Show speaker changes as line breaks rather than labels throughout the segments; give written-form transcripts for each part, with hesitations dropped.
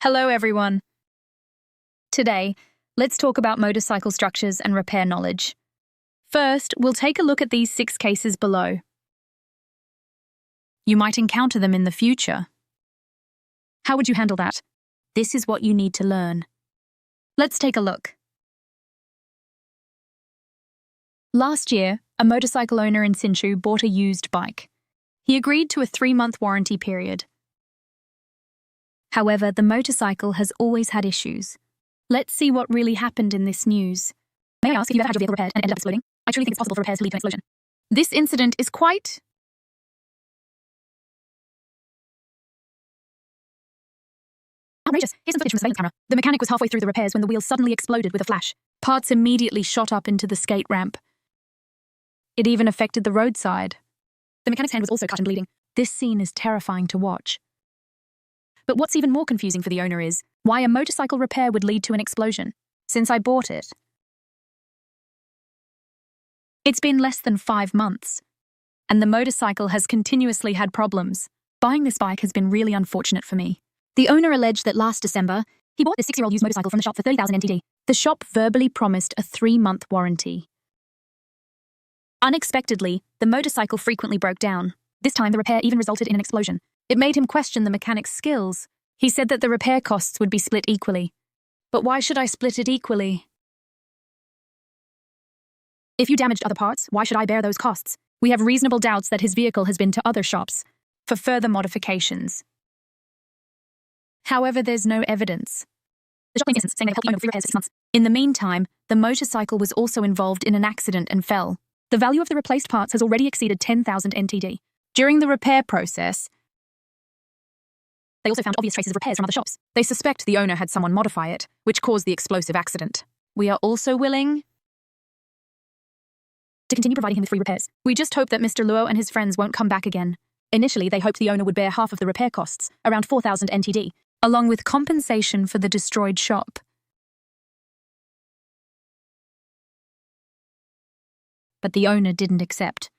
Hello, everyone. Today, let's talk about motorcycle structures and repair knowledge. First, we'll take a look at these 6 cases below. You might encounter them in the future. How would you handle that? This is what you need to learn. Let's take a look. Last year, a motorcycle owner in Hsinchu bought a used bike. He agreed to a 3-month warranty period. However, the motorcycle has always had issues. Let's see what really happened in this news. May I ask if you've ever had your vehicle repaired and ended up exploding? I truly think it's possible for repairs to lead to an explosion. This incident is quite outrageous. Here's some footage from the surveillance camera. The mechanic was halfway through the repairs when the wheel suddenly exploded with a flash. Parts immediately shot up into the skate ramp. It even affected the roadside. The mechanic's hand was also cut and bleeding. This scene is terrifying to watch. But what's even more confusing for the owner is why a motorcycle repair would lead to an explosion, since I bought it. It's been less than 5 months, and the motorcycle has continuously had problems. Buying this bike has been really unfortunate for me. The owner alleged that last December, he bought this 6-year-old used motorcycle from the shop for 30,000 NTD. The shop verbally promised a 3-month warranty. Unexpectedly, the motorcycle frequently broke down. This time, the repair even resulted in an explosion. It made him question the mechanic's skills. He said that the repair costs would be split equally. But why should I split it equally? If you damaged other parts, why should I bear those costs? We have reasonable doubts that his vehicle has been to other shops for further modifications. However, there's no evidence. The shop claims innocence, saying they helped the owner with free repairs for 6 months. In the meantime, the motorcycle was also involved in an accident and fell. The value of the replaced parts has already exceeded 10,000 NTD. During the repair process, they also found obvious traces of repairs from other shops. They suspect the owner had someone modify it, which caused the explosive accident. We are also willing to continue providing him with free repairs. We just hope that Mr. Luo and his friends won't come back again. Initially, they hoped the owner would bear half of the repair costs, around 4,000 NTD, along with compensation for the destroyed shop. But the owner didn't accept.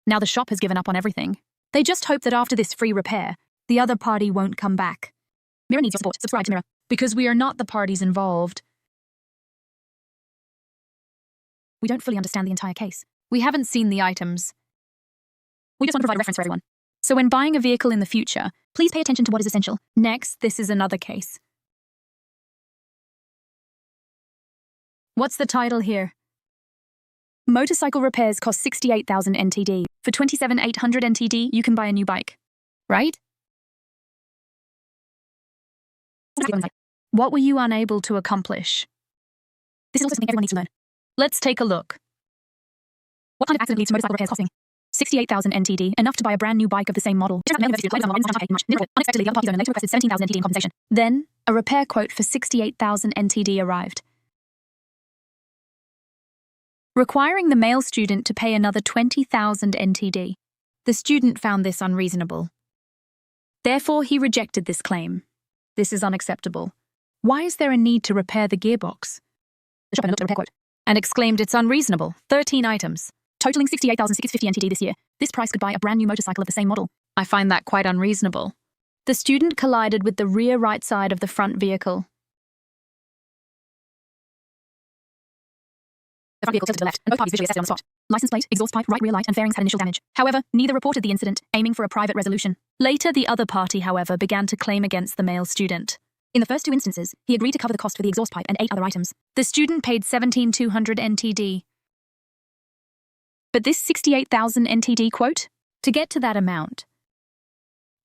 Now the shop has given up on everything. They just hope that after this free repair, the other party won't come back. Mira needs your support. Subscribe to Mira. Because we are not the parties involved, we don't fully understand the entire case. We haven't seen the items. We just want to provide a reference for everyone. So when buying a vehicle in the future, please pay attention to what is essential. Next, this is another case. What's the title here? Motorcycle repairs cost 68,000 NTD. For 27,800 NTD, you can buy a new bike. Right? What were you unable to accomplish? This is also something everyone needs to learn. Let's take a look. What kind of accident leads to motorcycle repairs costing 68,000 NTD, enough to buy a brand new bike of the same model? Unexpectedly, the other party owner later requested 17,000 NTD in compensation. Then, a repair quote for 68,000 NTD arrived, requiring the male student to pay another 20,000 NTD. The student found this unreasonable. Therefore, he rejected this claim. This is unacceptable. Why is there a need to repair the gearbox? The shop owner looked at the repair quote and exclaimed it's unreasonable. 13 items, totaling 68,650 NTD this year. This price could buy a brand new motorcycle of the same model. I find that quite unreasonable. The student collided with the rear right side of the front vehicle. The front vehicle tilted to the left, and both parties visually assessed it on the spot. License plate, exhaust pipe, right rear light, and fairings had initial damage. However, neither reported the incident, aiming for a private resolution. Later, the other party, however, began to claim against the male student. In the first 2 instances, he agreed to cover the cost for the exhaust pipe and 8 other items. The student paid 17,200 NTD. But this 68,000 NTD quote? To get to that amount,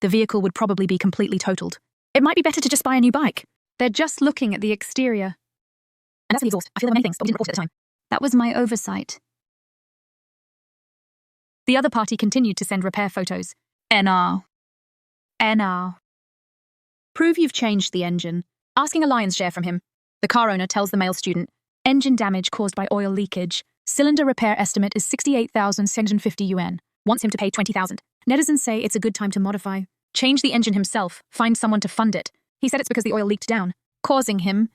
the vehicle would probably be completely totaled. It might be better to just buy a new bike. They're just looking at the exterior. And that's the exhaust. I feel there were many things, but we didn't report it at the time. That was my oversight. The other party continued to send repair photos. NR. Prove you've changed the engine. Asking a lion's share from him. The car owner tells the male student, engine damage caused by oil leakage. Cylinder repair estimate is 68,650 yuan. Wants him to pay 20,000. Netizens say it's a good time to modify. Change the engine himself. Find someone to fund it. He said it's because the oil leaked down, causing him.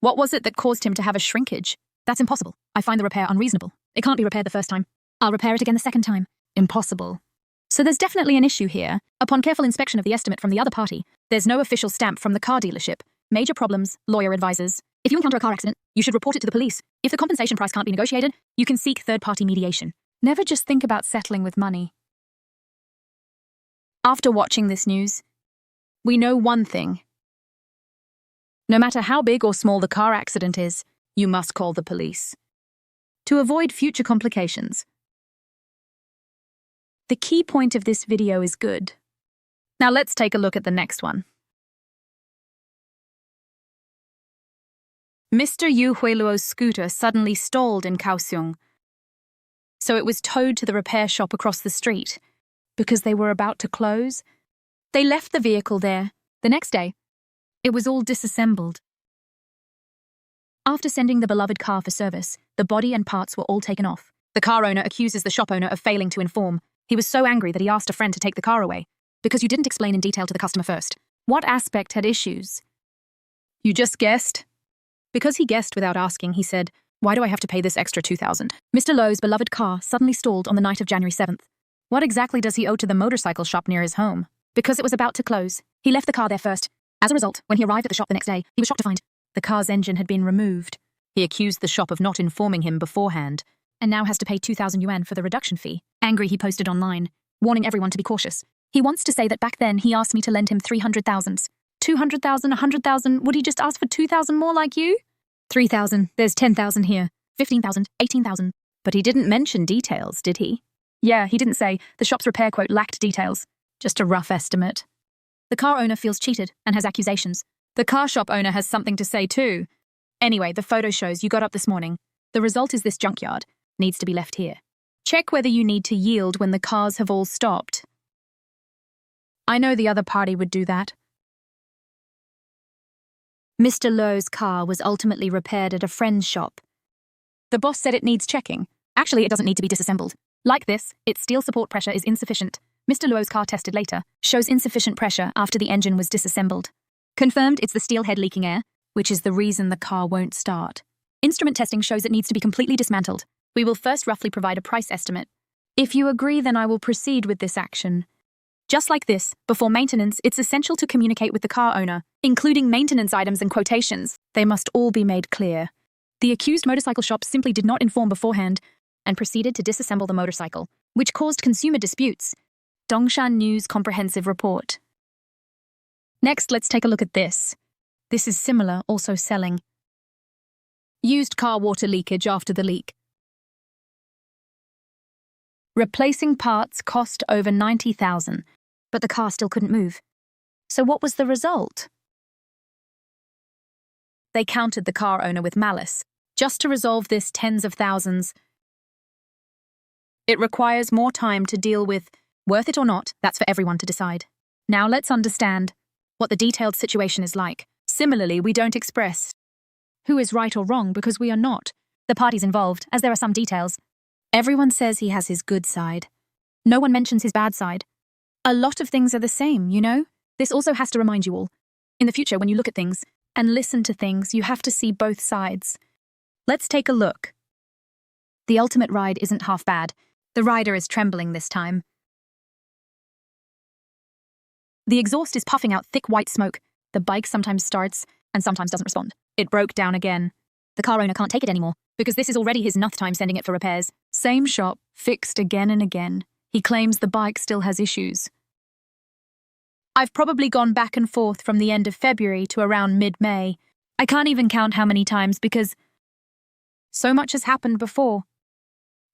What was it that caused him to have a shrinkage? That's impossible. I find the repair unreasonable. It can't be repaired the first time. I'll repair it again the second time. Impossible. So there's definitely an issue here. Upon careful inspection of the estimate from the other party, there's no official stamp from the car dealership. Major problems, lawyer advises. If you encounter a car accident, you should report it to the police. If the compensation price can't be negotiated, you can seek third-party mediation. Never just think about settling with money. After watching this news, we know one thing. No matter how big or small the car accident is, you must call the police to avoid future complications. The key point of this video is good. Now let's take a look at the next one. Mr. Yu Huiluo's scooter suddenly stalled in Kaohsiung, so it was towed to the repair shop across the street. Because they were about to close, they left the vehicle there. The next day, it was all disassembled. After sending the beloved car for service, the body and parts were all taken off. The car owner accuses the shop owner of failing to inform. He was so angry that he asked a friend to take the car away, because you didn't explain in detail to the customer first. What aspect had issues? You just guessed. Because he guessed without asking, he said, "Why do I have to pay this extra 2,000? Mr. Lowe's beloved car suddenly stalled on the night of January 7th. What exactly does he owe to the motorcycle shop near his home? Because it was about to close. He left the car there first. As a result, when he arrived at the shop the next day, he was shocked to find the car's engine had been removed. He accused the shop of not informing him beforehand, and now has to pay 2,000 yuan for the reduction fee. Angry, he posted online, warning everyone to be cautious. He wants to say that back then he asked me to lend him 300,000. 200,000, 100,000, would he just ask for 2,000 more like you? 3,000, there's 10,000 here, 15,000, 18,000. But he didn't mention details, did he? Yeah, he didn't say. The shop's repair quote lacked details. Just a rough estimate. The car owner feels cheated and has accusations. The car shop owner has something to say too. Anyway, the photo shows you got up this morning. The result is this junkyard needs to be left here. Check whether you need to yield when the cars have all stopped. I know the other party would do that. Mr. Lowe's car was ultimately repaired at a friend's shop. The boss said it needs checking. Actually, it doesn't need to be disassembled. Like this, its steel support pressure is insufficient. Mr. Lowe's car tested later shows insufficient pressure after the engine was disassembled. Confirmed it's the steel head leaking air, which is the reason the car won't start. Instrument testing shows it needs to be completely dismantled. We will first roughly provide a price estimate. If you agree, then I will proceed with this action. Just like this, before maintenance, it's essential to communicate with the car owner, including maintenance items and quotations. They must all be made clear. The accused motorcycle shop simply did not inform beforehand and proceeded to disassemble the motorcycle, which caused consumer disputes. Dongshan News Comprehensive Report. Next, let's take a look at this. This is similar, also selling. Used car water leakage after the leak. Replacing parts cost over 90,000, but the car still couldn't move. So what was the result? They countered the car owner with malice. Just to resolve this tens of thousands, it requires more time to deal with. Worth it or not, that's for everyone to decide. Now let's understand what the detailed situation is like. Similarly, we don't express who is right or wrong because we are not the parties involved, as there are some details. Everyone says he has his good side. No one mentions his bad side. A lot of things are the same, you know? This also has to remind you all. In the future, when you look at things and listen to things, you have to see both sides. Let's take a look. The ultimate ride isn't half bad. The rider is trembling this time. The exhaust is puffing out thick white smoke. The bike sometimes starts and sometimes doesn't respond. It broke down again. The car owner can't take it anymore because this is already his ninth time sending it for repairs. Same shop, fixed again and again. He claims the bike still has issues. I've probably gone back and forth from the end of February to around mid-May. I can't even count how many times because so much has happened before.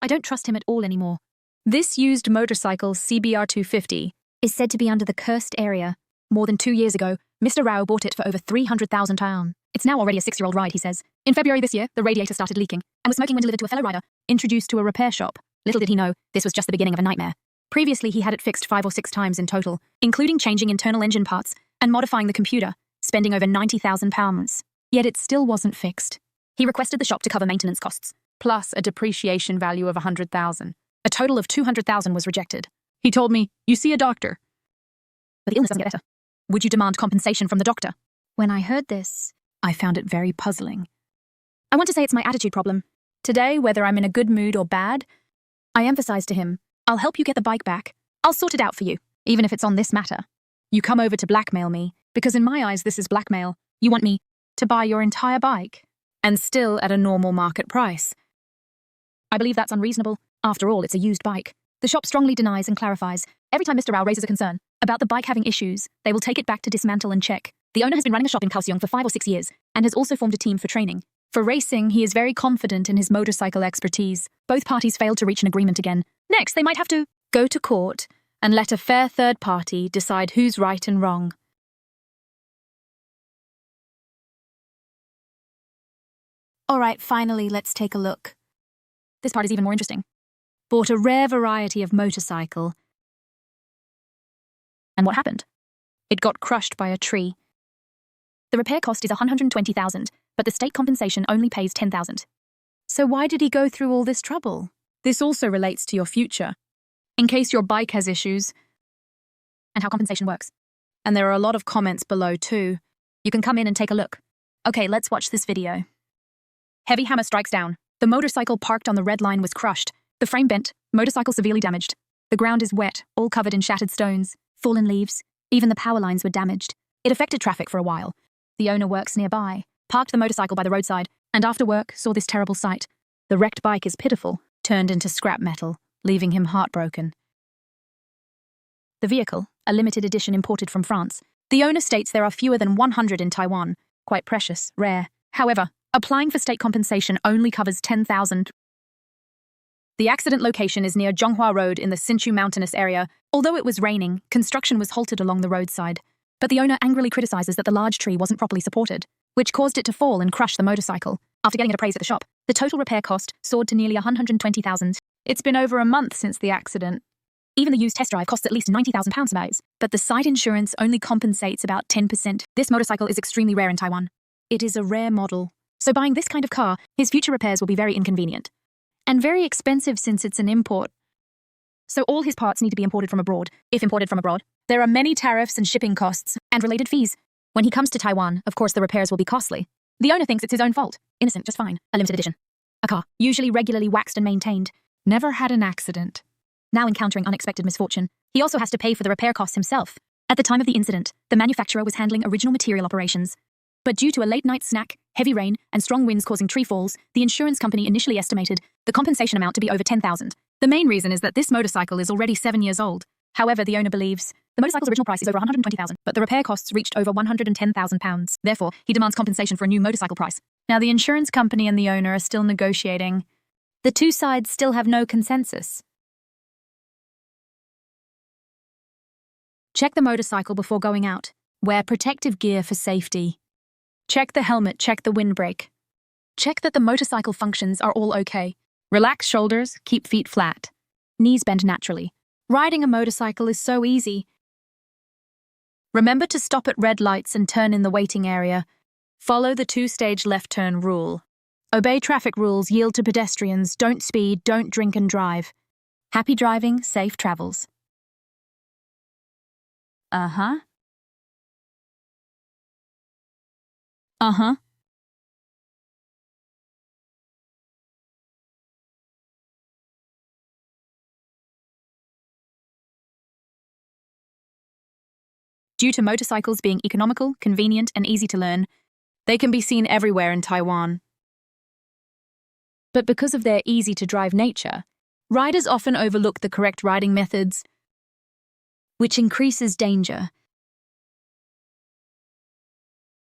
I don't trust him at all anymore. This used motorcycle, CBR 250, is said to be under the cursed area. More than 2 years ago, Mr. Rao bought it for over 300,000 yuan. It's now already a 6-year-old ride, he says. In February this year, the radiator started leaking and was smoking when delivered to a fellow rider, introduced to a repair shop. Little did he know, this was just the beginning of a nightmare. Previously, he had it fixed 5 or 6 times in total, including changing internal engine parts and modifying the computer, spending over 90,000 pounds. Yet it still wasn't fixed. He requested the shop to cover maintenance costs, plus a depreciation value of 100,000. A total of 200,000 was rejected. He told me, "You see a doctor." But the illness doesn't get better. Would you demand compensation from the doctor? When I heard this, I found it very puzzling. I want to say it's my attitude problem. Today, whether I'm in a good mood or bad, I emphasized to him, "I'll help you get the bike back, I'll sort it out for you, even if it's on this matter. You come over to blackmail me, because in my eyes this is blackmail. You want me to buy your entire bike, and still at a normal market price. I believe that's unreasonable. After all, it's a used bike. The shop strongly denies and clarifies. Every time Mr. Rao raises a concern about the bike having issues, they will take it back to dismantle and check. The owner has been running a shop in Kaohsiung for 5 or 6 years, and has also formed a team for training. For racing, he is very confident in his motorcycle expertise. Both parties failed to reach an agreement again. Next, they might have to go to court and let a fair third party decide who's right and wrong. Alright, finally, let's take a look. This part is even more interesting. Bought a rare variety of motorcycle. And what happened? It got crushed by a tree. The repair cost is 120,000, but the state compensation only pays 10,000. So why did he go through all this trouble? This also relates to your future, in case your bike has issues, and how compensation works. And there are a lot of comments below too. You can come in and take a look. Okay, let's watch this video. Heavy hammer strikes down. The motorcycle parked on the red line was crushed. The frame bent, motorcycle severely damaged. The ground is wet, all covered in shattered stones, fallen leaves. Even the power lines were damaged. It affected traffic for a while. The owner works nearby, parked the motorcycle by the roadside, and after work saw this terrible sight. The wrecked bike is pitiful, turned into scrap metal, leaving him heartbroken. The vehicle, a limited edition imported from France. The owner states there are fewer than 100 in Taiwan. Quite precious, rare. However, applying for state compensation only covers 10,000. The accident location is near Zhonghua Road in the Hsinchu mountainous area. Although it was raining, construction was halted along the roadside. But the owner angrily criticizes that the large tree wasn't properly supported, which caused it to fall and crush the motorcycle. After getting it appraised at the shop, the total repair cost soared to nearly 120,000. It's been over a month since the accident. Even the used test drive costs at least £90,000 buys, but the site insurance only compensates about 10%. This motorcycle is extremely rare in Taiwan. It is a rare model, so buying this kind of car, his future repairs will be very inconvenient. And very expensive since it's an import. So all his parts need to be imported from abroad. If imported from abroad, there are many tariffs and shipping costs and related fees. When he comes to Taiwan, of course the repairs will be costly. The owner thinks it's his own fault. Innocent, just fine. A limited edition. A car, usually regularly waxed and maintained. Never had an accident. Now encountering unexpected misfortune. He also has to pay for the repair costs himself. At the time of the incident, the manufacturer was handling original material operations. But due to a late-night snack, heavy rain, and strong winds causing tree falls, the insurance company initially estimated the compensation amount to be over 10,000. The main reason is that this motorcycle is already 7 years old. However, the owner believes the motorcycle's original price is over 120,000, but the repair costs reached over 110,000 pounds. Therefore, he demands compensation for a new motorcycle price. Now, the insurance company and the owner are still negotiating. The two sides still have no consensus. Check the motorcycle before going out. Wear protective gear for safety. Check the helmet, check the windbreak. Check that the motorcycle functions are all okay. Relax shoulders, keep feet flat. Knees bend naturally. Riding a motorcycle is so easy. Remember to stop at red lights and turn in the waiting area. Follow the 2-stage left turn rule. Obey traffic rules, yield to pedestrians, don't speed, don't drink and drive. Happy driving, safe travels. Uh-huh. Due to motorcycles being economical, convenient, and easy to learn, they can be seen everywhere in Taiwan. But because of their easy-to-drive nature, riders often overlook the correct riding methods, which increases danger.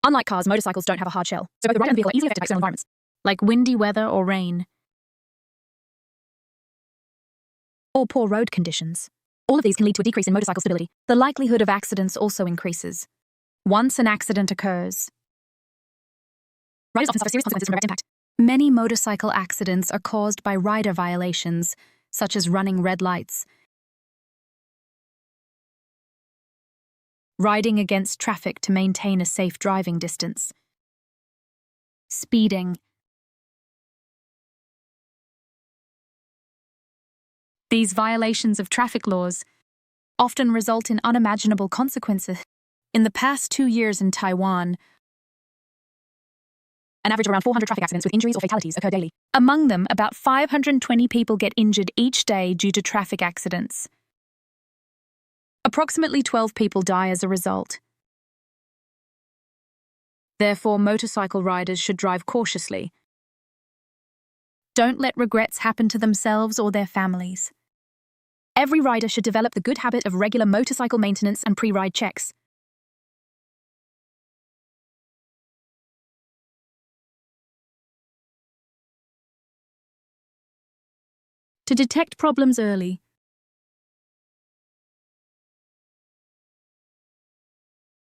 Unlike cars, motorcycles don't have a hard shell, so both the rider and the vehicle are easily affected by external environments, like windy weather or rain, or poor road conditions. All of these can lead to a decrease in motorcycle stability. The likelihood of accidents also increases. Once an accident occurs, riders often suffer serious consequences from direct impact. Many motorcycle accidents are caused by rider violations, such as running red lights, riding against traffic to maintain a safe driving distance, speeding. These violations of traffic laws often result in unimaginable consequences. In the past 2 years in Taiwan, an average of around 400 traffic accidents with injuries or fatalities occur daily. Among them, about 520 people get injured each day due to traffic accidents. Approximately 12 people die as a result. Therefore, motorcycle riders should drive cautiously. Don't let regrets happen to themselves or their families. Every rider should develop the good habit of regular motorcycle maintenance and pre-ride checks. To detect problems early.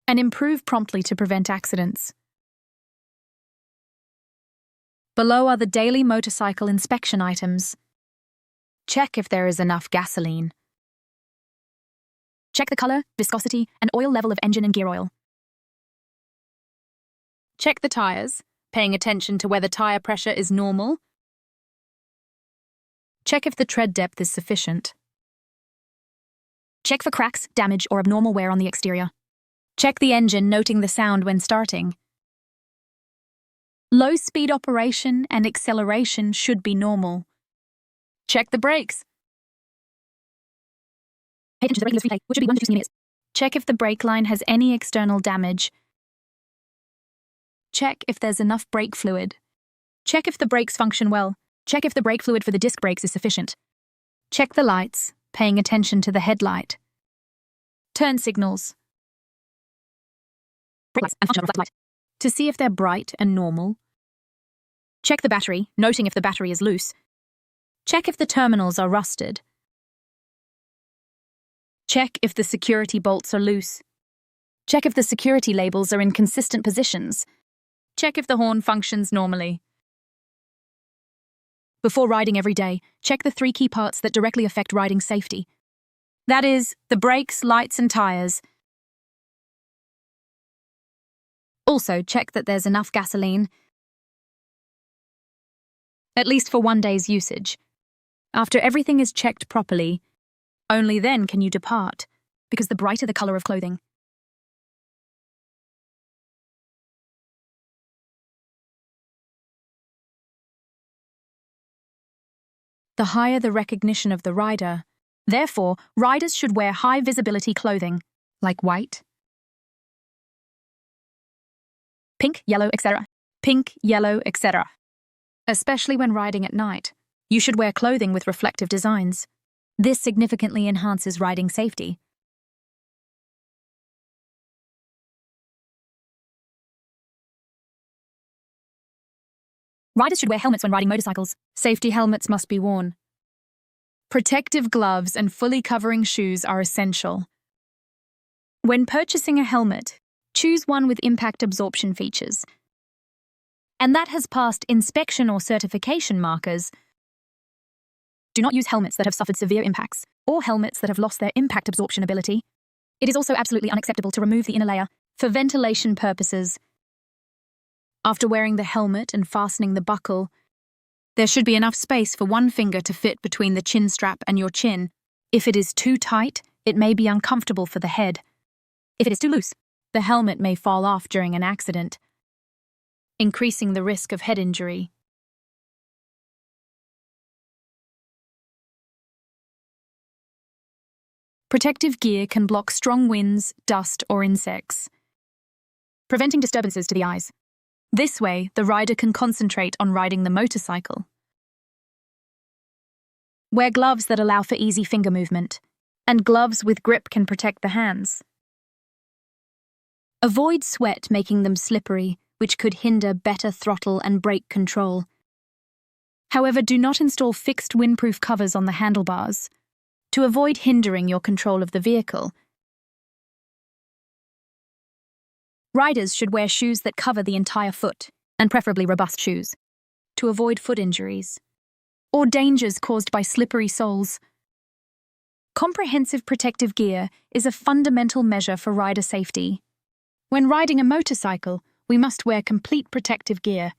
And improve promptly to prevent accidents. Below are the daily motorcycle inspection items. Check if there is enough gasoline. Check the color, viscosity, and oil level of engine and gear oil. Check the tires, paying attention to whether tire pressure is normal. Check if the tread depth is sufficient. Check for cracks, damage, or abnormal wear on the exterior. Check the engine, noting the sound when starting. Low-speed operation and acceleration should be normal. Check the brakes. Pay attention to the regular speed, which should be 1 to 2 centimeters. Check if the brake line has any external damage. Check if there's enough brake fluid. Check if the brakes function well. Check if the brake fluid for the disc brakes is sufficient. Check the lights, paying attention to the headlight. Turn signals. Brake lights and function of reflector light. To see if they're bright and normal. Check the battery, noting if the battery is loose. Check if the terminals are rusted. Check if the security bolts are loose. Check if the security labels are in consistent positions. Check if the horn functions normally. Before riding every day, check the 3 key parts that directly affect riding safety. That is, the brakes, lights, and tires. Also, check that there's enough gasoline, at least for 1 day's usage. After everything is checked properly, only then can you depart, because the brighter the color of clothing. The higher the recognition of the rider. Therefore, riders should wear high-visibility clothing, like white, pink, yellow, etc. Pink, yellow, etc. Especially when riding at night. You should wear clothing with reflective designs. This significantly enhances riding safety. Riders should wear helmets when riding motorcycles. Safety helmets must be worn. Protective gloves and fully covering shoes are essential. When purchasing a helmet, choose one with impact absorption features, and that has passed inspection or certification markers. Do not use helmets that have suffered severe impacts, or helmets that have lost their impact absorption ability. It is also absolutely unacceptable to remove the inner layer for ventilation purposes. After wearing the helmet and fastening the buckle, there should be enough space for one finger to fit between the chin strap and your chin. If it is too tight, it may be uncomfortable for the head. If it is too loose, the helmet may fall off during an accident, increasing the risk of head injury. Protective gear can block strong winds, dust, or insects, preventing disturbances to the eyes. This way, the rider can concentrate on riding the motorcycle. Wear gloves that allow for easy finger movement, and gloves with grip can protect the hands. Avoid sweat making them slippery, which could hinder better throttle and brake control. However, do not install fixed windproof covers on the handlebars to avoid hindering your control of the vehicle. Riders should wear shoes that cover the entire foot, and preferably robust shoes, to avoid foot injuries or dangers caused by slippery soles. Comprehensive protective gear is a fundamental measure for rider safety. When riding a motorcycle, we must wear complete protective gear.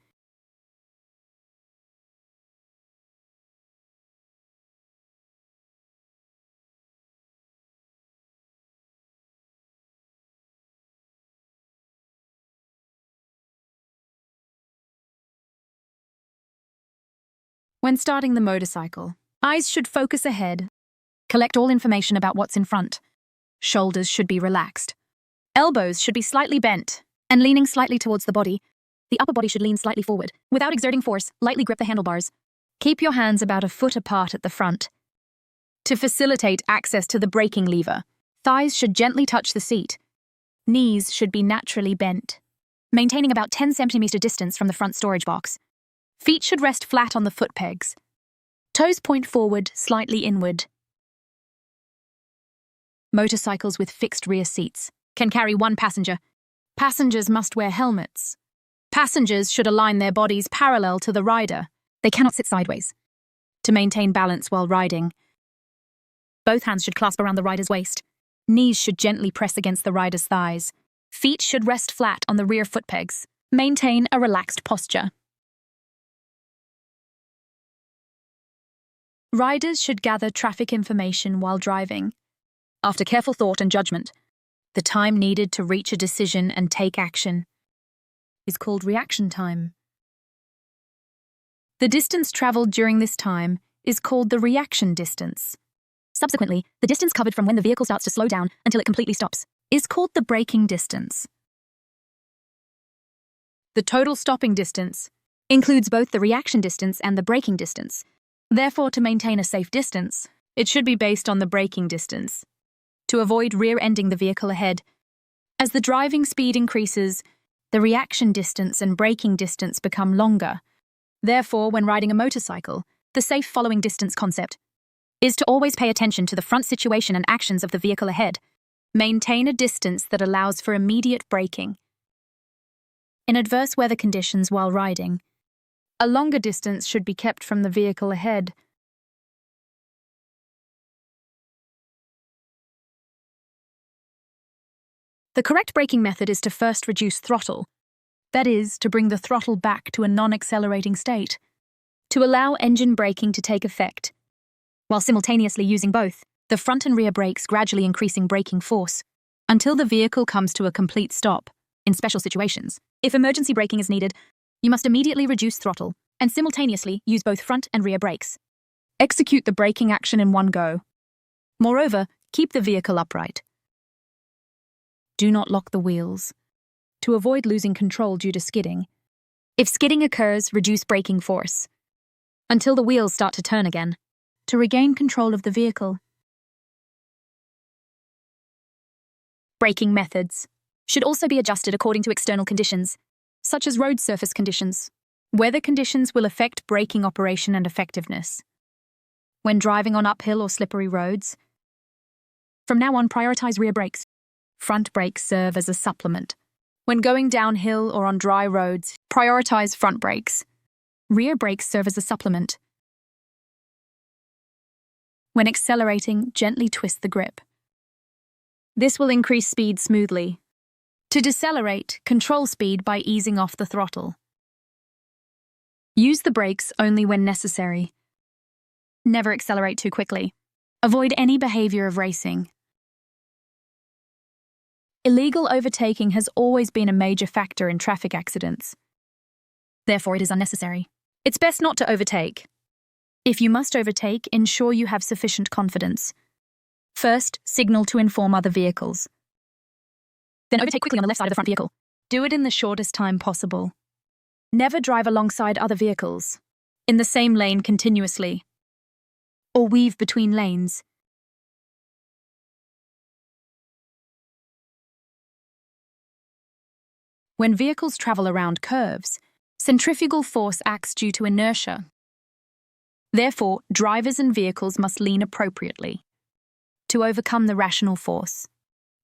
When starting the motorcycle, eyes should focus ahead. Collect all information about what's in front. Shoulders should be relaxed. Elbows should be slightly bent and leaning slightly towards the body. The upper body should lean slightly forward. Without exerting force, lightly grip the handlebars. Keep your hands about a foot apart at the front. To facilitate access to the braking lever, thighs should gently touch the seat. Knees should be naturally bent, maintaining about 10 centimeter distance from the front storage box. Feet should rest flat on the foot pegs. Toes point forward, slightly inward. Motorcycles with fixed rear seats can carry one passenger. Passengers must wear helmets. Passengers should align their bodies parallel to the rider. They cannot sit sideways. To maintain balance while riding, both hands should clasp around the rider's waist. Knees should gently press against the rider's thighs. Feet should rest flat on the rear foot pegs. Maintain a relaxed posture. Riders should gather traffic information while driving. After careful thought and judgment, the time needed to reach a decision and take action is called reaction time. The distance traveled during this time is called the reaction distance. Subsequently, the distance covered from when the vehicle starts to slow down until it completely stops is called the braking distance. The total stopping distance includes both the reaction distance and the braking distance. Therefore, to maintain a safe distance, it should be based on the braking distance. To avoid rear-ending the vehicle ahead, as the driving speed increases, the reaction distance and braking distance become longer. Therefore, when riding a motorcycle, the safe following distance concept is to always pay attention to the front situation and actions of the vehicle ahead. Maintain a distance that allows for immediate braking. In adverse weather conditions while riding, a longer distance should be kept from the vehicle ahead. The correct braking method is to first reduce throttle. That is, to bring the throttle back to a non-accelerating state, to allow engine braking to take effect, while simultaneously using both the front and rear brakes, gradually increasing braking force until the vehicle comes to a complete stop. In special situations, if emergency braking is needed, you must immediately reduce throttle and simultaneously use both front and rear brakes. Execute the braking action in one go. Moreover, keep the vehicle upright. Do not lock the wheels to avoid losing control due to skidding. If skidding occurs, reduce braking force until the wheels start to turn again to regain control of the vehicle. Braking methods should also be adjusted according to external conditions, such as road surface conditions. Weather conditions will affect braking operation and effectiveness. When driving on uphill or slippery roads, from now on, prioritize rear brakes. Front brakes serve as a supplement. When going downhill or on dry roads, prioritize front brakes. Rear brakes serve as a supplement. When accelerating, gently twist the grip. This will increase speed smoothly. To decelerate, control speed by easing off the throttle. Use the brakes only when necessary. Never accelerate too quickly. Avoid any behavior of racing. Illegal overtaking has always been a major factor in traffic accidents. Therefore, it is unnecessary. It's best not to overtake. If you must overtake, ensure you have sufficient confidence. First, signal to inform other vehicles. Then overtake quickly on the left side of the front vehicle. Do it in the shortest time possible. Never drive alongside other vehicles, in the same lane continuously, or weave between lanes. When vehicles travel around curves, centrifugal force acts due to inertia. Therefore, drivers and vehicles must lean appropriately to overcome the rational force.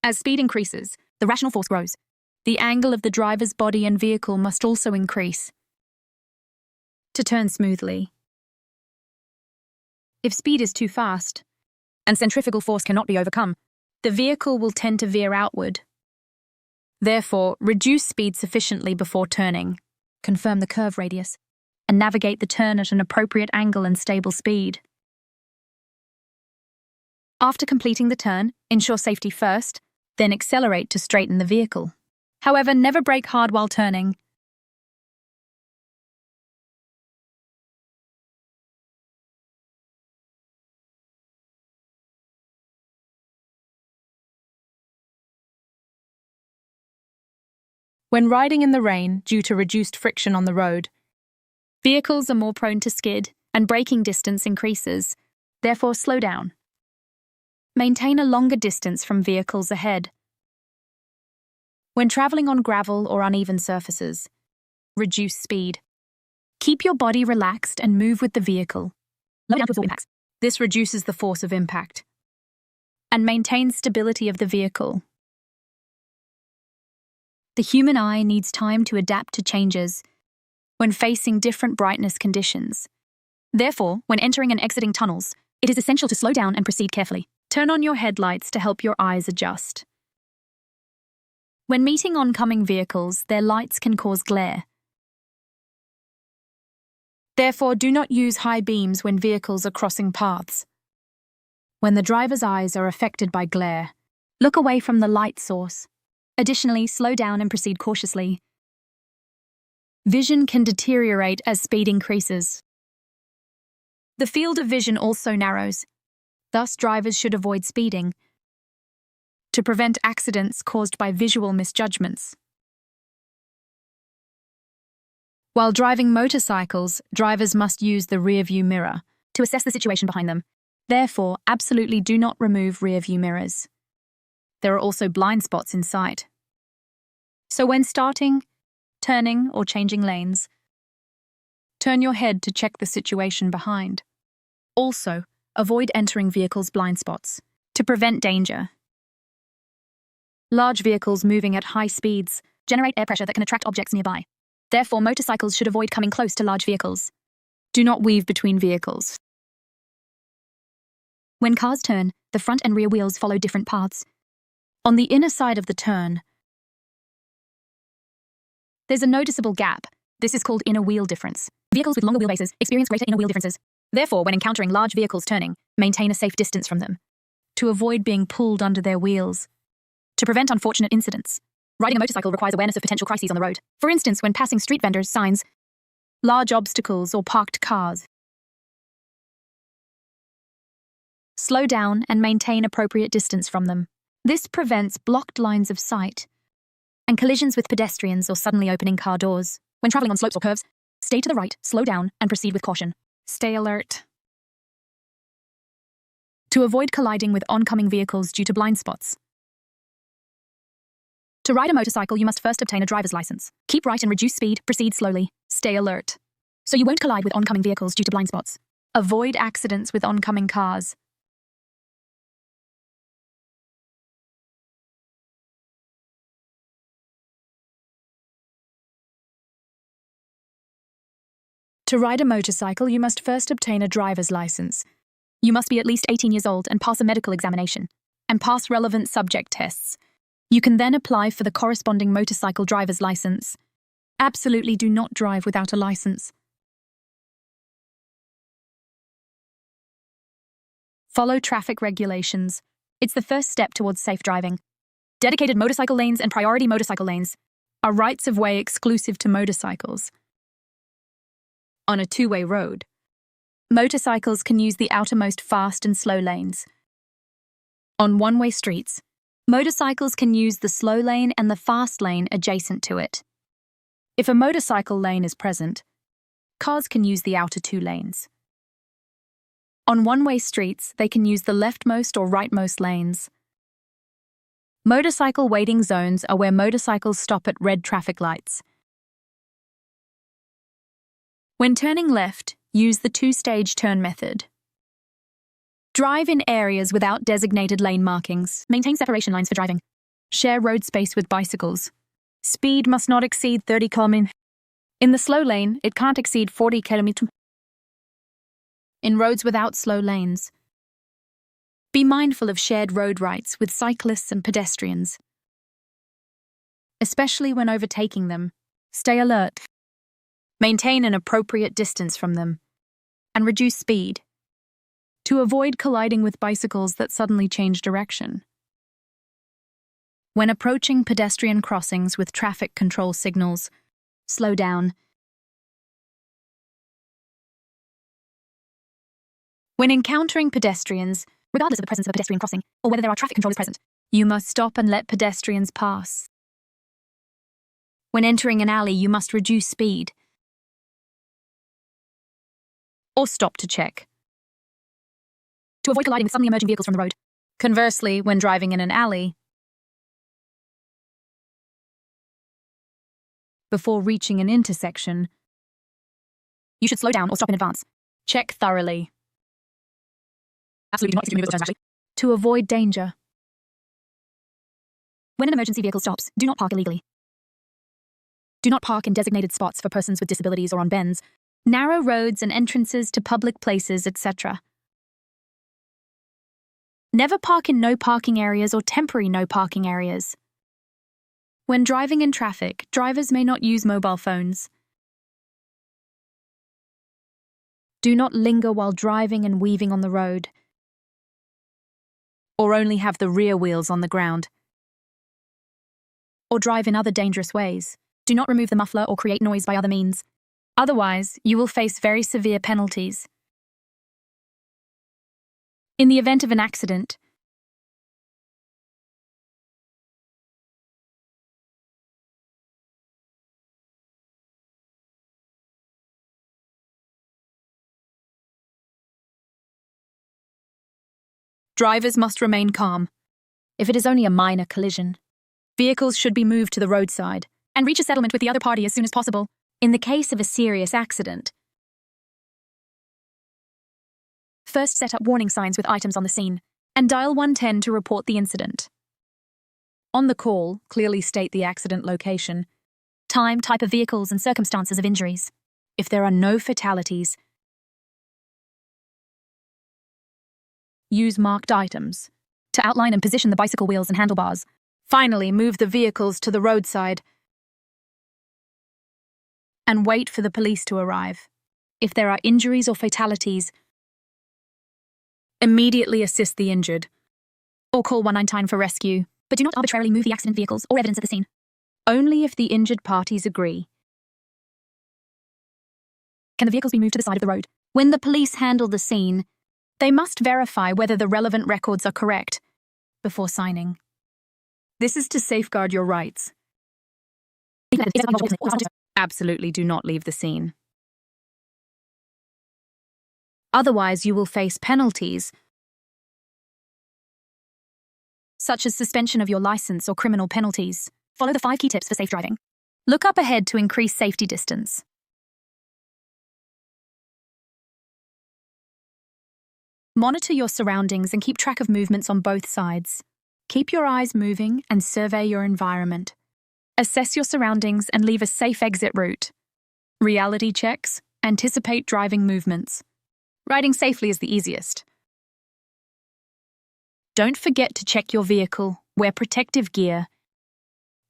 As speed increases, the rational force grows. The angle of the driver's body and vehicle must also increase to turn smoothly. If speed is too fast and centrifugal force cannot be overcome, the vehicle will tend to veer outward. Therefore, reduce speed sufficiently before turning, confirm the curve radius, and navigate the turn at an appropriate angle and stable speed. After completing the turn, ensure safety first, then accelerate to straighten the vehicle. However, never brake hard while turning. When riding in the rain due to reduced friction on the road, vehicles are more prone to skid and braking distance increases. Therefore, slow down. Maintain a longer distance from vehicles ahead. When traveling on gravel or uneven surfaces, reduce speed. Keep your body relaxed and move with the vehicle. Lower down to absorb impacts. This reduces the force of impact and maintains stability of the vehicle. The human eye needs time to adapt to changes when facing different brightness conditions. Therefore, when entering and exiting tunnels, it is essential to slow down and proceed carefully. Turn on your headlights to help your eyes adjust. When meeting oncoming vehicles, their lights can cause glare. Therefore, do not use high beams when vehicles are crossing paths. When the driver's eyes are affected by glare, look away from the light source. Additionally, slow down and proceed cautiously. Vision can deteriorate as speed increases. The field of vision also narrows. Thus, drivers should avoid speeding to prevent accidents caused by visual misjudgments. While driving motorcycles, drivers must use the rear-view mirror to assess the situation behind them. Therefore, absolutely do not remove rear-view mirrors. There are also blind spots in sight. So when starting, turning, or changing lanes, turn your head to check the situation behind. Also, avoid entering vehicles' blind spots to prevent danger. Large vehicles moving at high speeds generate air pressure that can attract objects nearby. Therefore, motorcycles should avoid coming close to large vehicles. Do not weave between vehicles. When cars turn, the front and rear wheels follow different paths. On the inner side of the turn, there's a noticeable gap. This is called inner wheel difference. Vehicles with longer wheelbases experience greater inner wheel differences. Therefore, when encountering large vehicles turning, maintain a safe distance from them to avoid being pulled under their wheels. To prevent unfortunate incidents, riding a motorcycle requires awareness of potential crises on the road. For instance, when passing street vendors, signs, large obstacles, or parked cars. Slow down and maintain appropriate distance from them. This prevents blocked lines of sight and collisions with pedestrians or suddenly opening car doors. When traveling on slopes or curves, stay to the right, slow down, and proceed with caution. Stay alert. To avoid colliding with oncoming vehicles due to blind spots. To ride a motorcycle, you must first obtain a driver's license. Keep right and reduce speed, proceed slowly. Stay alert, so you won't collide with oncoming vehicles due to blind spots. Avoid accidents with oncoming cars. To ride a motorcycle, you must first obtain a driver's license. You must be at least 18 years old and pass a medical examination, and pass relevant subject tests. You can then apply for the corresponding motorcycle driver's license. Absolutely do not drive without a license. Follow traffic regulations. It's the first step towards safe driving. Dedicated motorcycle lanes and priority motorcycle lanes are rights of way exclusive to motorcycles. On a two-way road, motorcycles can use the outermost fast and slow lanes. On one-way streets, motorcycles can use the slow lane and the fast lane adjacent to it. If a motorcycle lane is present, cars can use the outer two lanes. On one-way streets, they can use the leftmost or rightmost lanes. Motorcycle waiting zones are where motorcycles stop at red traffic lights. When turning left, use the two-stage turn method. Drive in areas without designated lane markings. Maintain separation lines for driving. Share road space with bicycles. Speed must not exceed 30 km. In the slow lane, it can't exceed 40 km. In roads without slow lanes, be mindful of shared road rights with cyclists and pedestrians. Especially when overtaking them, stay alert. Maintain an appropriate distance from them, and reduce speed to avoid colliding with bicycles that suddenly change direction. When approaching pedestrian crossings with traffic control signals, slow down. When encountering pedestrians, regardless of the presence of a pedestrian crossing or whether there are traffic controllers present, you must stop and let pedestrians pass. When entering an alley, you must reduce speed or stop to check to avoid colliding with suddenly emerging vehicles from the road. Conversely, when driving in an alley, before reaching an intersection, you should slow down or stop in advance. Check thoroughly. Absolutely do not move those turns, actually. To avoid danger. When an emergency vehicle stops, do not park illegally. Do not park in designated spots for persons with disabilities or on bends, narrow roads and entrances to public places, etc. Never park in no parking areas or temporary no parking areas. When driving in traffic, drivers may not use mobile phones. Do not linger while driving and weaving on the road, or only have the rear wheels on the ground, or drive in other dangerous ways. Do not remove the muffler or create noise by other means. Otherwise, you will face very severe penalties. In the event of an accident, drivers must remain calm. If it is only a minor collision, vehicles should be moved to the roadside and reach a settlement with the other party as soon as possible. In the case of a serious accident, first set up warning signs with items on the scene and dial 110 to report the incident. On the call, clearly state the accident location, time, type of vehicles, and circumstances of injuries. If there are no fatalities, use marked items to outline and position the bicycle wheels and handlebars. Finally, move the vehicles to the roadside and wait for the police to arrive. If there are injuries or fatalities, immediately assist the injured or call 199 for rescue, but do not arbitrarily move the accident vehicles or evidence at the scene. Only if the injured parties agree can the vehicles be moved to the side of the road. When the police handle the scene, they must verify whether the relevant records are correct before signing. This is to safeguard your rights. Absolutely do not leave the scene. Otherwise, you will face penalties, such as suspension of your license or criminal penalties. Follow the 5 key tips for safe driving. Look up ahead to increase safety distance. Monitor your surroundings and keep track of movements on both sides. Keep your eyes moving and survey your environment. Assess your surroundings and leave a safe exit route. Reality checks, anticipate driving movements. Riding safely is the easiest. Don't forget to check your vehicle, wear protective gear,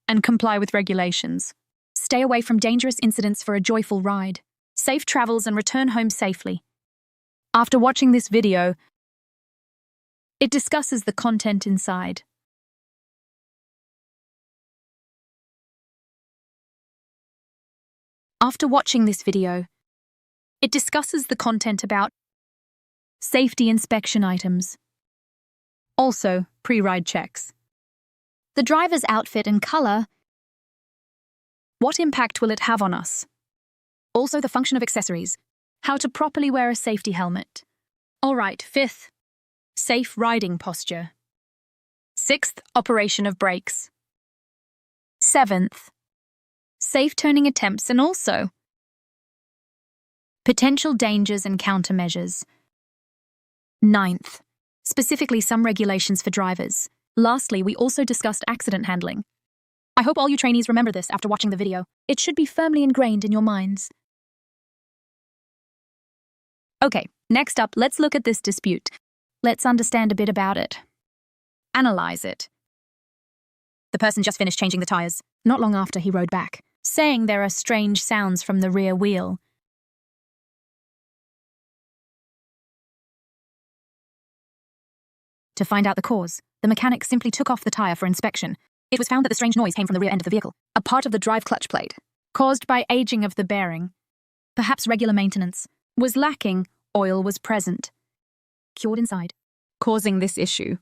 and comply with regulations. Stay away from dangerous incidents for a joyful ride. Safe travels and return home safely. After watching this video, it discusses the content inside. After watching this video, it discusses the content about safety inspection items. Also, pre-ride checks. The driver's outfit and color. What impact will it have on us? Also, the function of accessories. How to properly wear a safety helmet. Alright, 5th, safe riding posture. 6th, operation of brakes. 7th, safe turning attempts and also potential dangers and countermeasures. 9th, specifically some regulations for drivers. Lastly, we also discussed accident handling. I hope all you trainees remember this after watching the video. It should be firmly ingrained in your minds. Okay, next up, let's look at this dispute. Let's understand a bit about it. Analyze it. The person just finished changing the tires. Not long after, he rode back, saying there are strange sounds from the rear wheel. To find out the cause, the mechanic simply took off the tire for inspection. It was found that the strange noise came from the rear end of the vehicle, a part of the drive clutch plate, caused by aging of the bearing. Perhaps regular maintenance was lacking, oil was present, cured inside, causing this issue.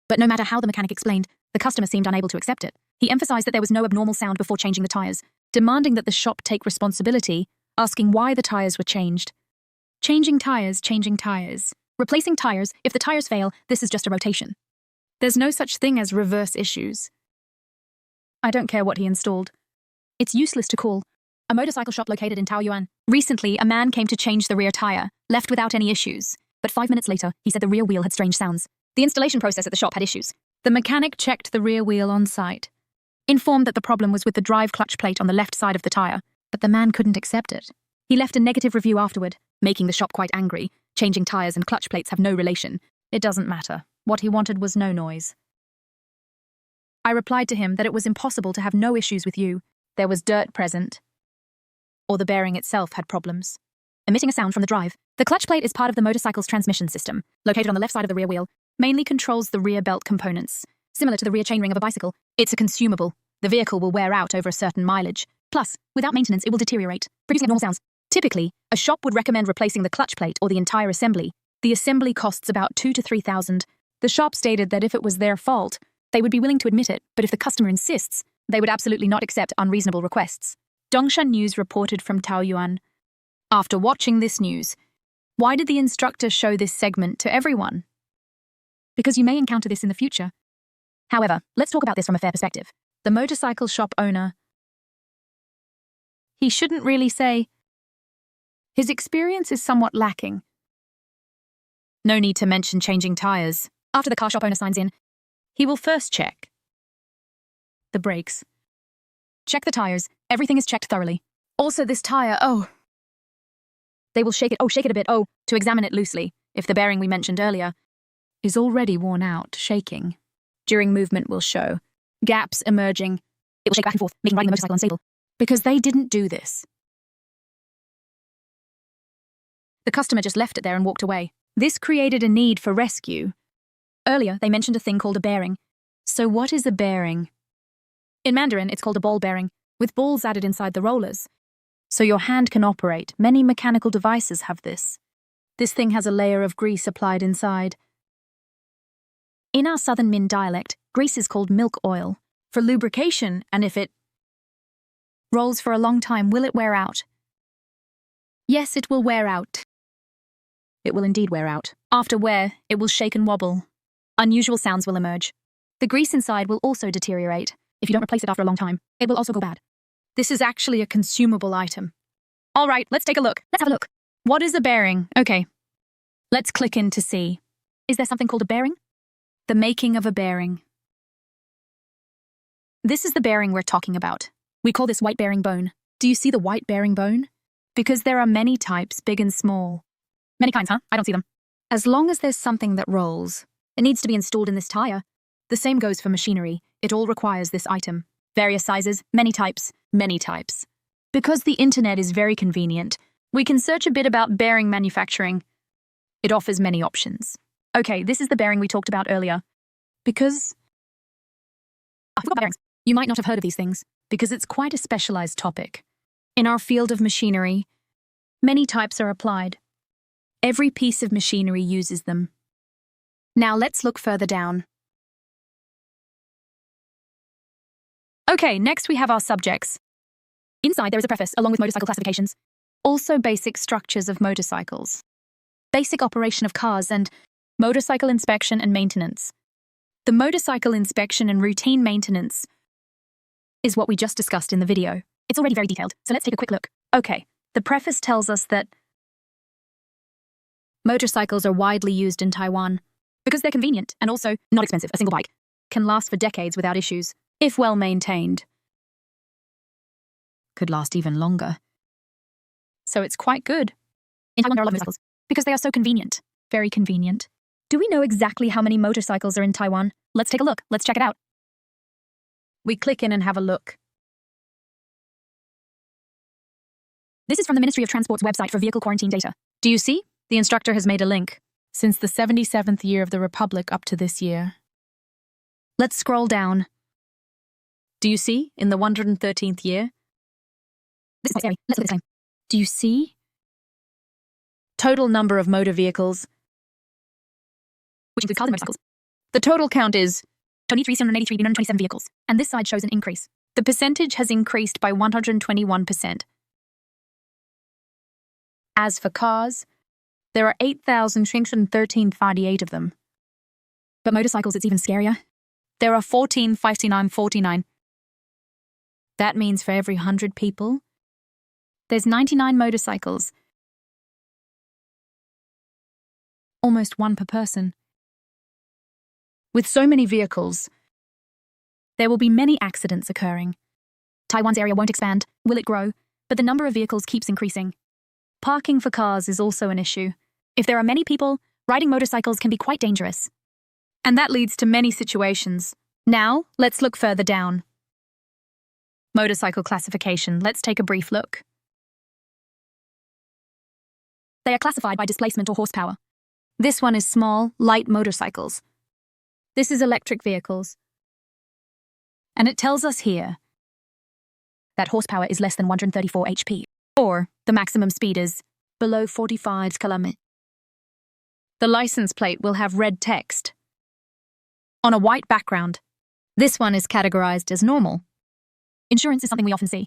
But no matter how the mechanic explained, the customer seemed unable to accept it. He emphasized that there was no abnormal sound before changing the tires, demanding that the shop take responsibility, asking why the tires were changed. Changing tires. Replacing tires, if the tires fail, this is just a rotation. There's no such thing as reverse issues. I don't care what he installed. It's useless to call. A motorcycle shop located in Taoyuan. Recently, a man came to change the rear tire, left without any issues. But 5 minutes later, he said the rear wheel had strange sounds. The installation process at the shop had issues. The mechanic checked the rear wheel on site, informed that the problem was with the drive clutch plate on the left side of the tire, but the man couldn't accept it. He left a negative review afterward, making the shop quite angry. Changing tires and clutch plates have no relation. It doesn't matter. What he wanted was no noise. I replied to him that it was impossible to have no issues with you. There was dirt present, or the bearing itself had problems, emitting a sound from the drive. The clutch plate is part of the motorcycle's transmission system, located on the left side of the rear wheel, mainly controls the rear belt components. Similar to the rear chainring of a bicycle, it's a consumable. The vehicle will wear out over a certain mileage. Plus, without maintenance, it will deteriorate, producing abnormal sounds. Typically, a shop would recommend replacing the clutch plate or the entire assembly. The assembly costs about 2,000 to 3,000. The shop stated that if it was their fault, they would be willing to admit it, but if the customer insists, they would absolutely not accept unreasonable requests. Dongshan News reported from Taoyuan. After watching this news, why did the instructor show this segment to everyone? Because you may encounter this in the future. However, let's talk about this from a fair perspective. The motorcycle shop owner, he shouldn't really say. His experience is somewhat lacking. No need to mention changing tires. After the car shop owner signs in, he will first check the brakes. Check the tires. Everything is checked thoroughly. Also this tire, they will shake it a bit, to examine it loosely. If the bearing we mentioned earlier is already worn out, shaking during movement will show gaps emerging. It will shake back and forth, making riding the motorcycle unstable. Because they didn't do this. The customer just left it there and walked away. This created a need for rescue. Earlier, they mentioned a thing called a bearing. So what is a bearing? In Mandarin, it's called a ball bearing, with balls added inside the rollers. So your hand can operate. Many mechanical devices have this. This thing has a layer of grease applied inside. In our Southern Min dialect, grease is called milk oil for lubrication, and if it rolls for a long time, will it wear out? Yes, it will wear out. It will indeed wear out. After wear, it will shake and wobble. Unusual sounds will emerge. The grease inside will also deteriorate. If you don't replace it after a long time, it will also go bad. This is actually a consumable item. All right, let's take a look. Let's have a look. What is a bearing? Okay. Let's click in to see. Is there something called a bearing? The making of a bearing. This is the bearing we're talking about. We call this white bearing bone. Do you see the white bearing bone? Because there are many types, big and small. Many kinds, huh? I don't see them. As long as there's something that rolls, it needs to be installed in this tire. The same goes for machinery. It all requires this item. Various sizes, many types, many types. Because the internet is very convenient, we can search a bit about bearing manufacturing. It offers many options. Okay, this is the bearing we talked about earlier. Because I forgot about bearings. You might not have heard of these things, because it's quite a specialized topic. In our field of machinery, many types are applied. Every piece of machinery uses them. Now let's look further down. Okay, next we have our subjects. Inside there is a preface, along with motorcycle classifications. Also basic structures of motorcycles. Basic operation of cars and motorcycle inspection and maintenance. The motorcycle inspection and routine maintenance is what we just discussed in the video. It's already very detailed, so let's take a quick look. Okay, the preface tells us that motorcycles are widely used in Taiwan because they're convenient and also not expensive. A single bike can last for decades without issues, if well maintained. Could last even longer. So it's quite good. In Taiwan, there are a lot of motorcycles because they are so convenient. Very convenient. Do we know exactly how many motorcycles are in Taiwan? Let's take a look. Let's check it out. We click in and have a look. This is from the Ministry of Transport's website for vehicle quarantine data. Do you see? The instructor has made a link. Since the 77th year of the Republic up to this year. Let's scroll down. Do you see? In the 113th year? This is quite scary. Let's look at this time. Do you see? Total number of motor vehicles, which includes cars and motorcycles. The total count is 23,383,927 vehicles, and this side shows an increase. The percentage has increased by 121%. As for cars, there are 8,313.38 of them. But motorcycles, it's even scarier. There are 14,599.49. That means for every 100 people, there's 99 motorcycles. Almost one per person. With so many vehicles, there will be many accidents occurring. Taiwan's area won't expand, will it grow? But the number of vehicles keeps increasing. Parking for cars is also an issue. If there are many people, riding motorcycles can be quite dangerous. And that leads to many situations. Now, let's look further down. Motorcycle classification. Let's take a brief look. They are classified by displacement or horsepower. This one is small, light motorcycles. This is electric vehicles. And it tells us here that horsepower is less than 134 HP, or the maximum speed is below 45 km. The license plate will have red text on a white background. This one is categorized as normal. Insurance is something we often see.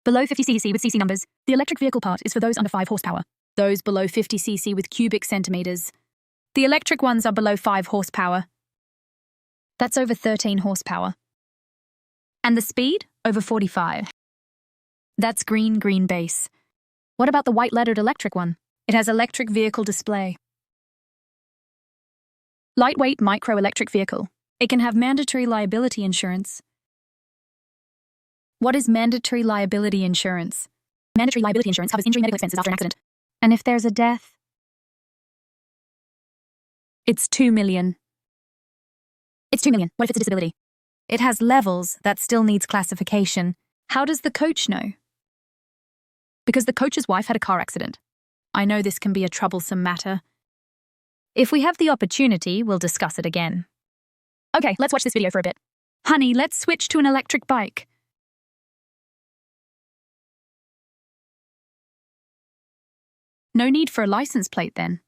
Below 50 cc with cc numbers, the electric vehicle part is for those under 5 horsepower. Those below 50 cc with cubic centimeters. The electric ones are below 5 horsepower. That's over 13 horsepower. And the speed? Over 45. That's green base. What about the white lettered electric one? It has electric vehicle display. Lightweight micro-electric vehicle. It can have mandatory liability insurance. What is mandatory liability insurance? Mandatory liability insurance covers injury medical expenses after an accident. And if there's a death? It's 2 million. It's 2 million. What if it's a disability? It has levels that still needs classification. How does the coach know? Because the coach's wife had a car accident. I know this can be a troublesome matter. If we have the opportunity, we'll discuss it again. Okay, let's watch this video for a bit. Honey, let's switch to an electric bike. No need for a license plate then.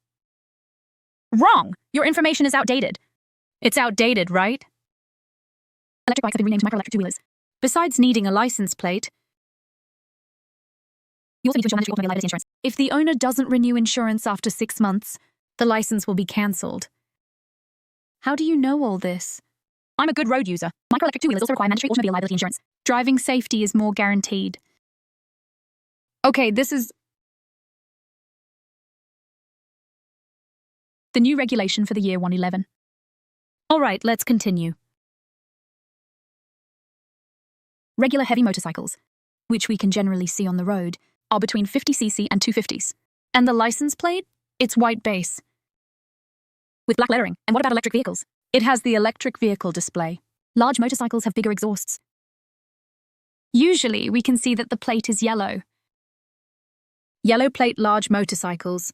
Wrong! Your information is outdated. It's outdated, right? Electric bikes have been renamed micro-electric two-wheelers. Besides needing a license plate, you also need to insure mandatory automobile liability insurance. If the owner doesn't renew insurance after 6 months, the license will be cancelled. How do you know all this? I'm a good road user. Micro-electric two-wheelers also require mandatory automobile liability insurance. Driving safety is more guaranteed. Okay, this is the new regulation for the year 111. All right, let's continue. Regular heavy motorcycles, which we can generally see on the road, are between 50cc and 250s. And the license plate? It's white base with black lettering. And what about electric vehicles? It has the electric vehicle display. Large motorcycles have bigger exhausts. Usually, we can see that the plate is yellow. Yellow plate large motorcycles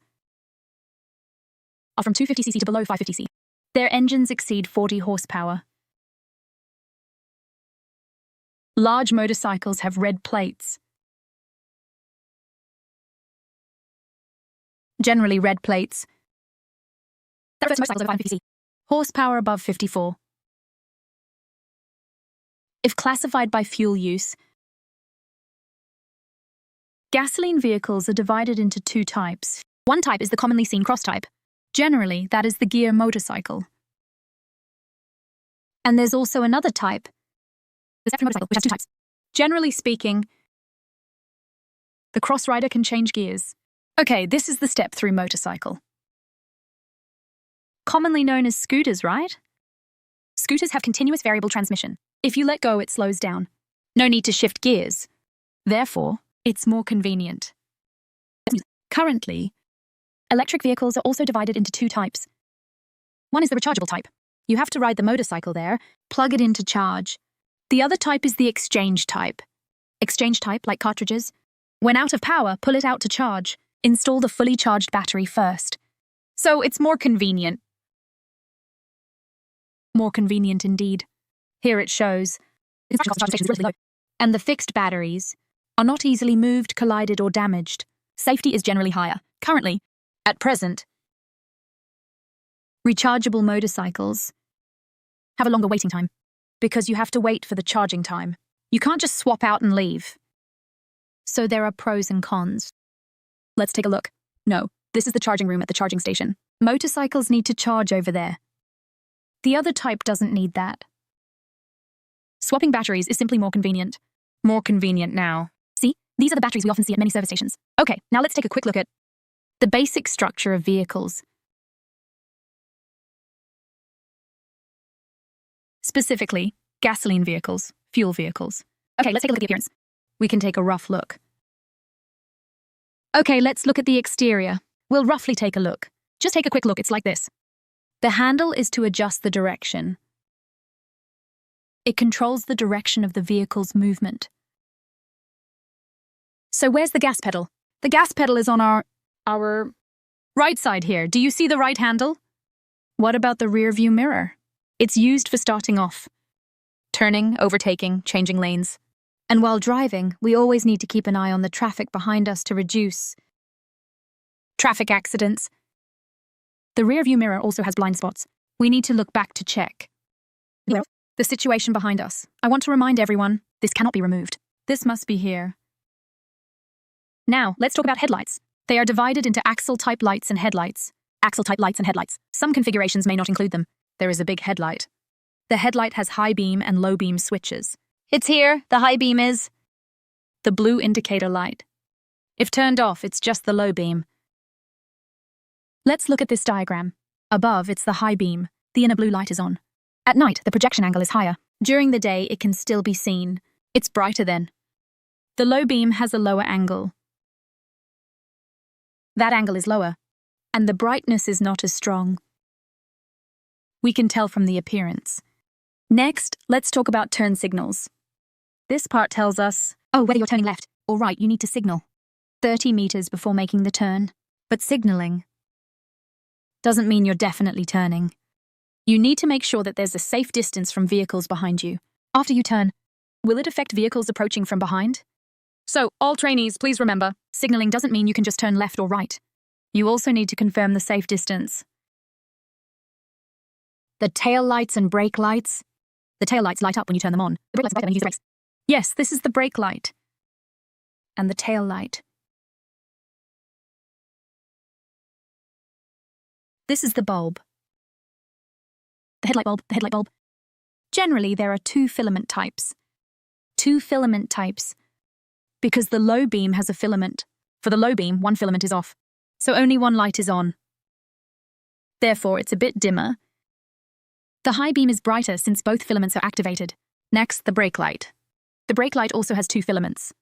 are from 250cc to below 550cc. Their engines exceed 40 horsepower. Large motorcycles have red plates. Generally red plates. That refers to motorcycles over 550cc. Horsepower above 54. If classified by fuel use, gasoline vehicles are divided into 2 types. One type is the commonly seen cross type. Generally, that is the gear motorcycle. And there's also another type, the step-through motorcycle, which has 2 types. Generally speaking, the cross rider can change gears. Okay, this is the step-through motorcycle. Commonly known as scooters, right? Scooters have continuous variable transmission. If you let go, it slows down. No need to shift gears. Therefore, it's more convenient. Currently, electric vehicles are also divided into 2 types. One is the rechargeable type. You have to ride the motorcycle there, plug it in to charge. The other type is the exchange type. Exchange type, like cartridges. When out of power, pull it out to charge. Install the fully charged battery first. So it's more convenient. More convenient indeed. Here it shows. The cost of charging stations is relatively low. And the fixed batteries are not easily moved, collided, or damaged. Safety is generally higher. Currently, at present, rechargeable motorcycles have a longer waiting time because you have to wait for the charging time. You can't just swap out and leave. So there are pros and cons. Let's take a look. No, this is the charging room at the charging station. Motorcycles need to charge over there. The other type doesn't need that. Swapping batteries is simply more convenient. More convenient now. See, these are the batteries we often see at many service stations. Okay, now let's take a quick look at the basic structure of vehicles. Specifically, gasoline vehicles, fuel vehicles. Okay, let's take a look at the appearance. We can take a rough look. Okay, let's look at the exterior. We'll roughly take a look. Just take a quick look, it's like this. The handle is to adjust the direction. It controls the direction of the vehicle's movement. So where's the gas pedal? The gas pedal is on our right side here. Do you see the right handle? What about the rear view mirror? It's used for starting off, turning, overtaking, changing lanes. And while driving, we always need to keep an eye on the traffic behind us to reduce traffic accidents. The rear view mirror also has blind spots. We need to look back to check the situation behind us. I want to remind everyone, this cannot be removed. This must be here. Now, let's talk about headlights. They are divided into axle-type lights and headlights. Axle-type lights and headlights. Some configurations may not include them. There is a big headlight. The headlight has high beam and low beam switches. It's here, the high beam is the blue indicator light. If turned off, it's just the low beam. Let's look at this diagram. Above, it's the high beam. The inner blue light is on. At night, the projection angle is higher. During the day, it can still be seen. It's brighter then. The low beam has a lower angle. That angle is lower, and the brightness is not as strong. We can tell from the appearance. Next, let's talk about turn signals. This part tells us, whether you're turning left or right, you need to signal 30 meters before making the turn. But signaling doesn't mean you're definitely turning. You need to make sure that there's a safe distance from vehicles behind you. After you turn, will it affect vehicles approaching from behind? So, all trainees, please remember, signaling doesn't mean you can just turn left or right. You also need to confirm the safe distance. The tail lights and brake lights. The tail lights light up when you turn them on. The brake lights light up when you use the brakes. Yes, this is the brake light. And the tail light. This is the bulb. The headlight bulb, the headlight bulb. Generally, there are two filament types. Two filament types. Because the low beam has a filament. For the low beam, one filament is off. So only one light is on. Therefore, it's a bit dimmer. The high beam is brighter since both filaments are activated. Next, the brake light. The brake light also has two filaments.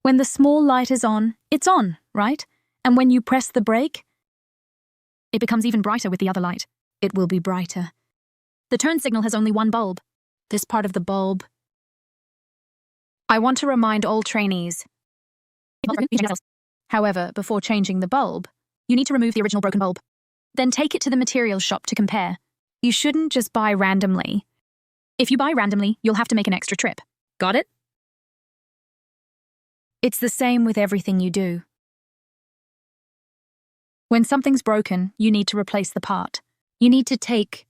When the small light is on, it's on, right? And when you press the brake, it becomes even brighter with the other light. It will be brighter. The turn signal has only one bulb. This part of the bulb. I want to remind all trainees. However, before changing the bulb, you need to remove the original broken bulb. Then take it to the materials shop to compare. You shouldn't just buy randomly. If you buy randomly, you'll have to make an extra trip. Got it? It's the same with everything you do. When something's broken, you need to replace the part. You need to take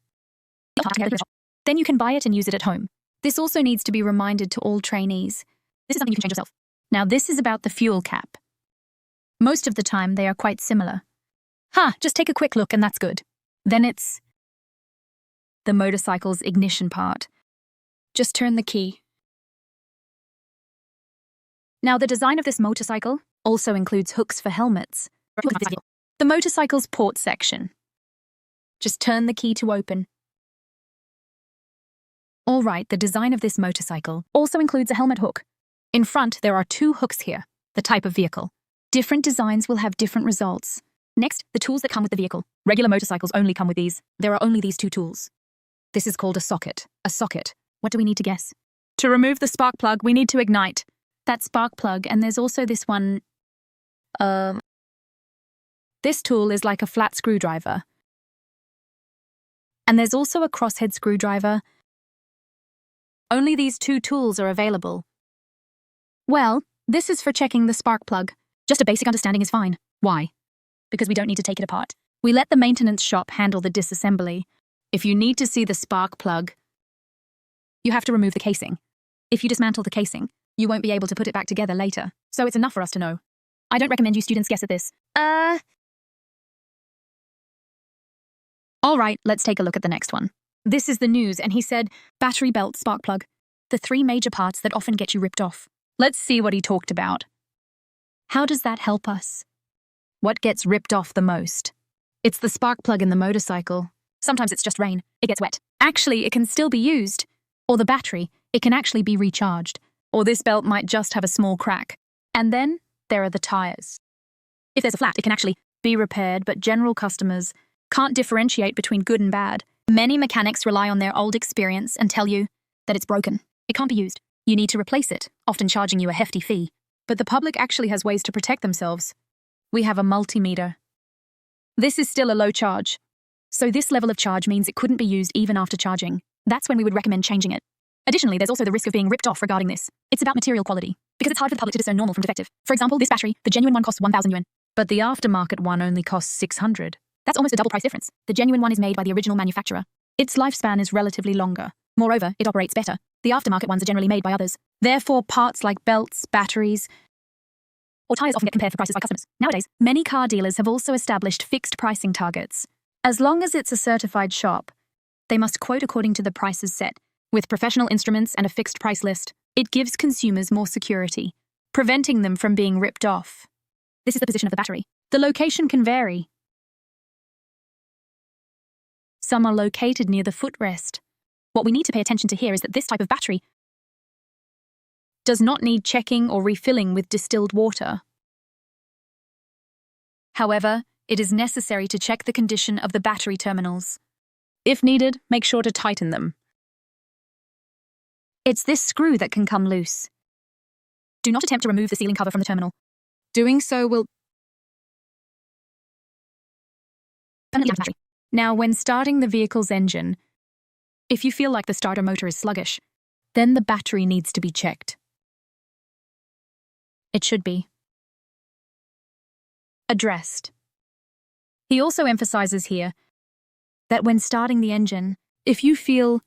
then you can buy it and use it at home. This also needs to be reminded to all trainees. This is something you can change yourself. Now this is about the fuel cap. Most of the time they are quite similar. Just take a quick look and that's good. Then it's the motorcycle's ignition part. Just turn the key. Now the design of this motorcycle also includes hooks for helmets. The motorcycle's port section. Just turn the key to open. Alright, the design of this motorcycle also includes a helmet hook. In front, there are two hooks here, the type of vehicle. Different designs will have different results. Next, the tools that come with the vehicle. Regular motorcycles only come with these. There are only these two tools. This is called a socket. A socket. What do we need to guess? To remove the spark plug, we need to ignite that spark plug, and there's also this one. This tool is like a flat screwdriver. And there's also a crosshead screwdriver. Only these two tools are available. Well, this is for checking the spark plug. Just a basic understanding is fine. Why? Because we don't need to take it apart. We let the maintenance shop handle the disassembly. If you need to see the spark plug, you have to remove the casing. If you dismantle the casing, you won't be able to put it back together later. So it's enough for us to know. I don't recommend you students guess at this. All right, let's take a look at the next one. This is the news, and he said, battery belt spark plug. The 3 major parts that often get you ripped off. Let's see what he talked about. How does that help us? What gets ripped off the most? It's the spark plug in the motorcycle. Sometimes it's just rain. It gets wet. Actually, it can still be used. Or the battery, it can actually be recharged. Or this belt might just have a small crack. And then there are the tires. If there's a flat, it can actually be repaired, but general customers can't differentiate between good and bad. Many mechanics rely on their old experience and tell you that it's broken. It can't be used. You need to replace it, often charging you a hefty fee. But the public actually has ways to protect themselves. We have a multimeter. This is still a low charge. So this level of charge means it couldn't be used even after charging. That's when we would recommend changing it. Additionally, there's also the risk of being ripped off regarding this. It's about material quality, because it's hard for the public to discern normal from defective. For example, this battery, the genuine one costs 1,000 yuan, but the aftermarket one only costs 600. That's almost a double price difference. The genuine one is made by the original manufacturer. Its lifespan is relatively longer. Moreover, it operates better. The aftermarket ones are generally made by others. Therefore, parts like belts, batteries, or tires often get compared for prices by customers. Nowadays, many car dealers have also established fixed pricing targets. As long as it's a certified shop, they must quote according to the prices set. With professional instruments and a fixed price list, it gives consumers more security, preventing them from being ripped off. This is the position of the battery. The location can vary. Some are located near the footrest. What we need to pay attention to here is that this type of battery does not need checking or refilling with distilled water. However, it is necessary to check the condition of the battery terminals. If needed, make sure to tighten them. It's this screw that can come loose. Do not attempt to remove the sealing cover from the terminal. Doing so will permanently damage the battery. Now, when starting the vehicle's engine, if you feel like the starter motor is sluggish, then the battery needs to be checked. It should be addressed. He also emphasizes here that when starting the engine, if you feel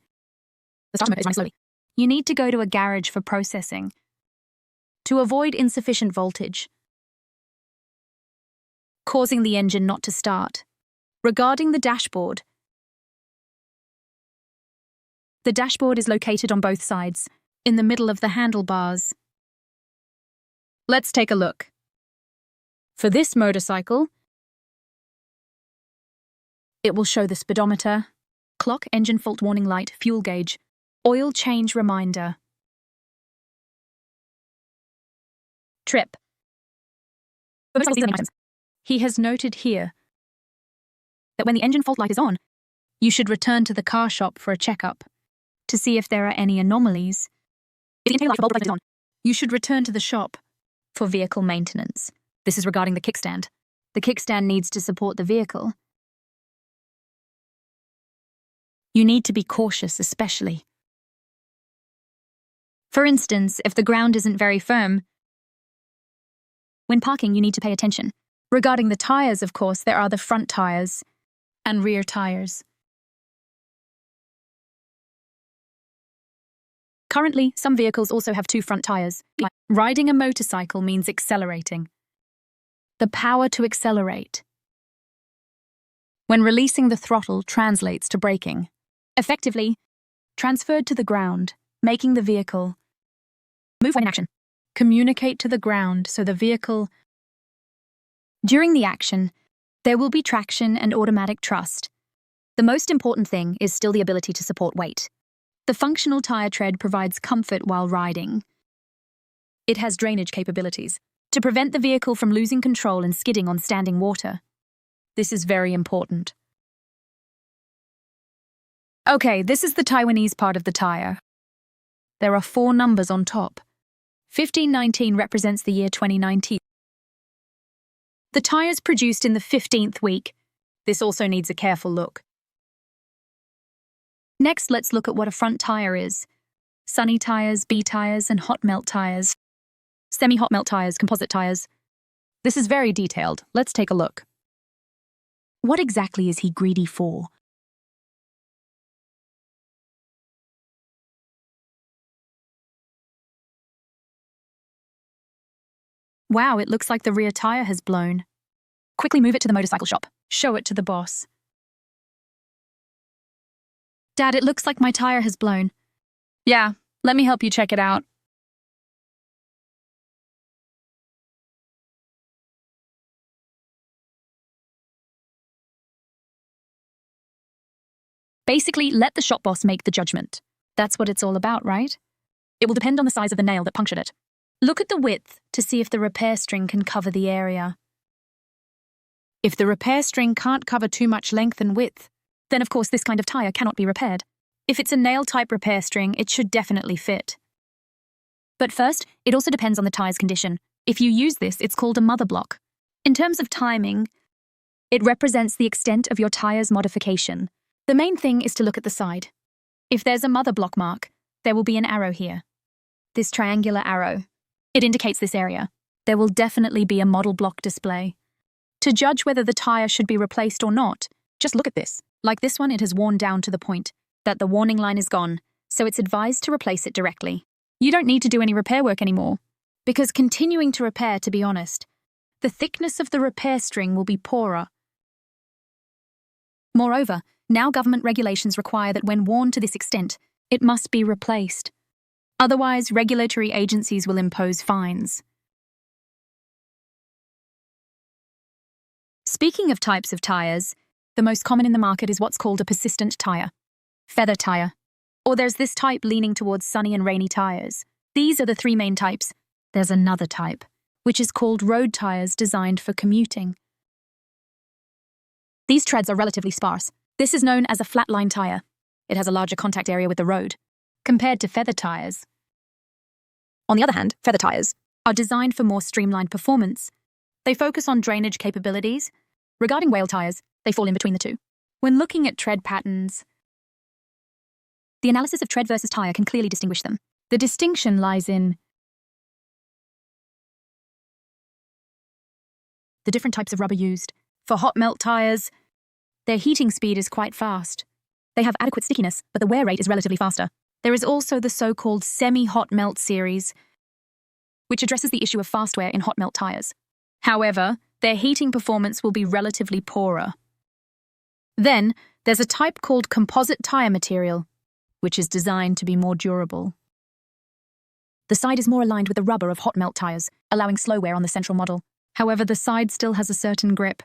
the starter motor is running slowly, you need to go to a garage for processing to avoid insufficient voltage, causing the engine not to start. Regarding the dashboard is located on both sides, in the middle of the handlebars. Let's take a look. For this motorcycle, it will show the speedometer, clock, engine fault warning light, fuel gauge, oil change reminder, trip. For most of these items, he has noted here that when the engine fault light is on, you should return to the car shop for a checkup to see if there are any anomalies. If the interior light bulb light is on, you should return to the shop for vehicle maintenance. This is regarding the kickstand. The kickstand needs to support the vehicle. You need to be cautious, especially. For instance, if the ground isn't very firm, when parking, you need to pay attention. Regarding the tires, of course, there are the front tires and rear tires. Currently, some vehicles also have 2 front tires. Riding a motorcycle means accelerating. The power to accelerate, when releasing the throttle, translates to braking. Effectively, transferred to the ground, making the vehicle move when in action. Communicate to the ground so the vehicle. During the action, there will be traction and automatic thrust. The most important thing is still the ability to support weight. The functional tire tread provides comfort while riding. It has drainage capabilities to prevent the vehicle from losing control and skidding on standing water. This is very important. Okay, this is the Taiwanese part of the tire. There are 4 numbers on top. 1519 represents the year 2019. The tire's produced in the 15th week. This also needs a careful look. Next, let's look at what a front tire is. Sunny tires, B tires, and hot melt tires. Semi-hot melt tires, composite tires. This is very detailed. Let's take a look. What exactly is he greedy for? Wow, it looks like the rear tire has blown. Quickly move it to the motorcycle shop. Show it to the boss. Dad, it looks like my tire has blown. Yeah, let me help you check it out. Basically, let the shop boss make the judgment. That's what it's all about, right? It will depend on the size of the nail that punctured it. Look at the width to see if the repair string can cover the area. If the repair string can't cover too much length and width, then of course this kind of tire cannot be repaired. If it's a nail-type repair string, it should definitely fit. But first, it also depends on the tire's condition. If you use this, it's called a mother block. In terms of timing, it represents the extent of your tire's modification. The main thing is to look at the side. If there's a mother block mark, there will be an arrow here. This triangular arrow. It indicates this area. There will definitely be a model block display. To judge whether the tire should be replaced or not, just look at this. Like this one, it has worn down to the point that the warning line is gone, so it's advised to replace it directly. You don't need to do any repair work anymore, because continuing to repair, to be honest, the thickness of the repair string will be poorer. Moreover, now government regulations require that when worn to this extent, it must be replaced. Otherwise, regulatory agencies will impose fines. Speaking of types of tires, the most common in the market is what's called a persistent tire, feather tire, or there's this type leaning towards sunny and rainy tires. These are the three main types. There's another type, which is called road tires designed for commuting. These treads are relatively sparse. This is known as a flatline tire. It has a larger contact area with the road, compared to feather tires. On the other hand, feather tires are designed for more streamlined performance. They focus on drainage capabilities. Regarding whale tires, they fall in between the two. When looking at tread patterns, the analysis of tread versus tire can clearly distinguish them. The distinction lies in the different types of rubber used. For hot melt tires, their heating speed is quite fast. They have adequate stickiness, but the wear rate is relatively faster. There is also the so-called semi-hot melt series, which addresses the issue of fast wear in hot melt tires. However, their heating performance will be relatively poorer. Then, there's a type called composite tire material, which is designed to be more durable. The side is more aligned with the rubber of hot melt tires, allowing slow wear on the central model. However, the side still has a certain grip.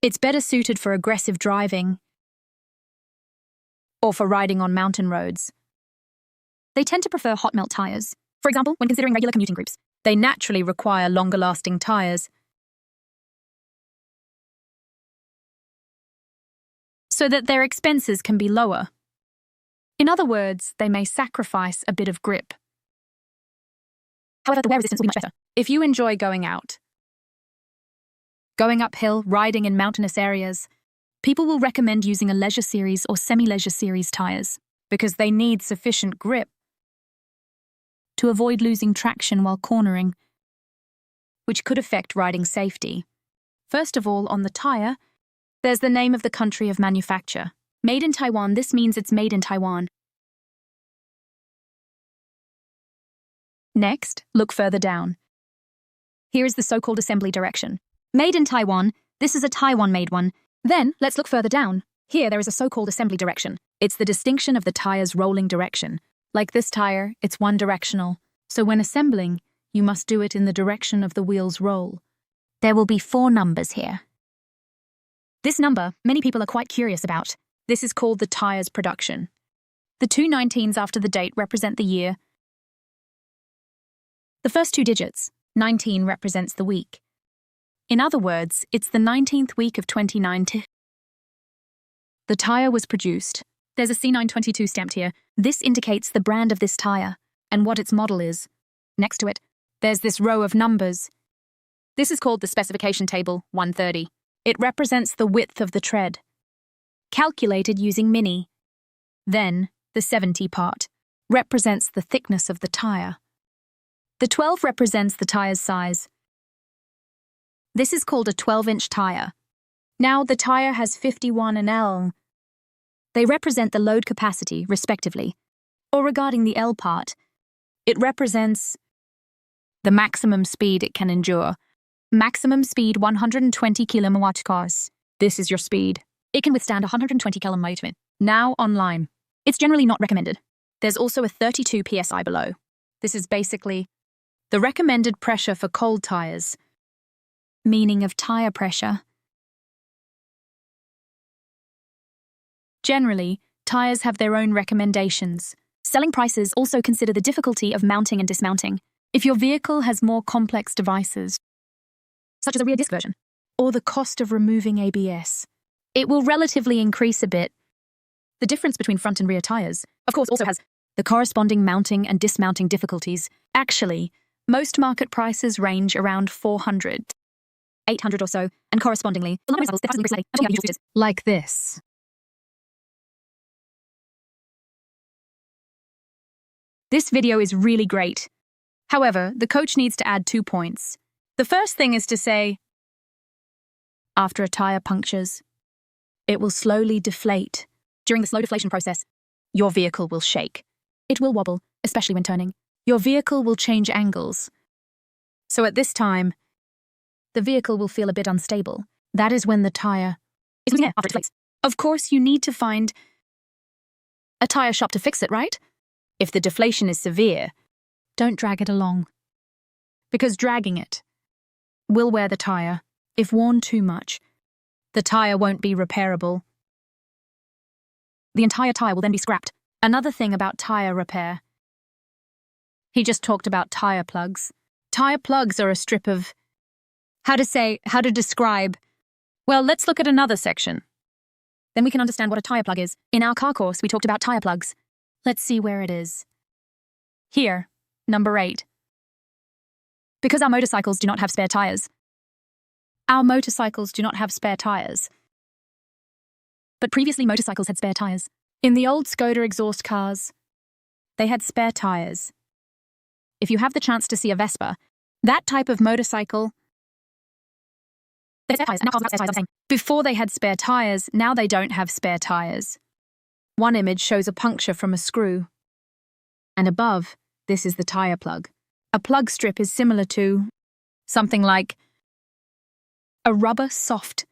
It's better suited for aggressive driving or for riding on mountain roads. They tend to prefer hot melt tires. For example, when considering regular commuting groups, they naturally require longer-lasting tires so that their expenses can be lower. In other words, they may sacrifice a bit of grip. However, the wear resistance will be much better. If you enjoy going out, going uphill, riding in mountainous areas, people will recommend using a leisure series or semi-leisure series tires because they need sufficient grip to avoid losing traction while cornering, which could affect riding safety. First of all, on the tire, there's the name of the country of manufacture. Made in Taiwan, this means it's made in Taiwan. Next, look further down. Here is the so-called assembly direction. Made in Taiwan, this is a Taiwan-made one. Then, let's look further down. Here, there is a so-called assembly direction. It's the distinction of the tire's rolling direction. Like this tire, it's one-directional. So when assembling, you must do it in the direction of the wheel's roll. There will be 4 numbers here. This number, many people are quite curious about. This is called the tire's production. The 2 19s after the date represent the year. The first 2 digits, 19, represents the week. In other words, it's the 19th week of 2019. The tire was produced. There's a C922 stamped here. This indicates the brand of this tire and what its model is. Next to it, there's this row of numbers. This is called the specification table 130. It represents the width of the tread, calculated using mini. Then, the 70 part represents the thickness of the tire. The 12 represents the tire's size. This is called a 12-inch tire. Now the tire has 51 and L. They represent the load capacity, respectively. Or regarding the L part, it represents the maximum speed it can endure. Maximum speed 120 km/h. This is your speed. It can withstand 120 km/h. Now online. It's generally not recommended. There's also a 32 psi below. This is basically the recommended pressure for cold tires. Meaning of tire pressure. Generally, tires have their own recommendations. Selling prices also consider the difficulty of mounting and dismounting. If your vehicle has more complex devices, such as a rear disc version, or the cost of removing ABS, it will relatively increase a bit. The difference between front and rear tires, of course, also has the corresponding mounting and dismounting difficulties. Actually, most market prices range around 400, 800 or so, and correspondingly, like this. This video is really great. However, the coach needs to add 2 points. The first thing is to say, after a tire punctures, it will slowly deflate. During the slow deflation process, your vehicle will shake. It will wobble, especially when turning. Your vehicle will change angles. So at this time, the vehicle will feel a bit unstable. That is when the tire is losing air after it deflates. Of course, you need to find a tire shop to fix it, right? If the deflation is severe, don't drag it along, because dragging it will wear the tire. If worn too much, the tire won't be repairable. The entire tire will then be scrapped. Another thing about tire repair. He just talked about tire plugs. Tire plugs are a strip of, how to describe. Well, let's look at another section. Then we can understand what a tire plug is. In our car course, we talked about tire plugs. Let's see where it is. Here, number 8. Because our motorcycles do not have spare tires. Our motorcycles do not have spare tires. But previously motorcycles had spare tires. In the old Skoda exhaust cars, they had spare tires. If you have the chance to see a Vespa, that type of motorcycle, they had spare tires. Before they had spare tires, now they don't have spare tires. One image shows a puncture from a screw. And above, this is the tire plug. A plug strip is similar to something like a rubber soft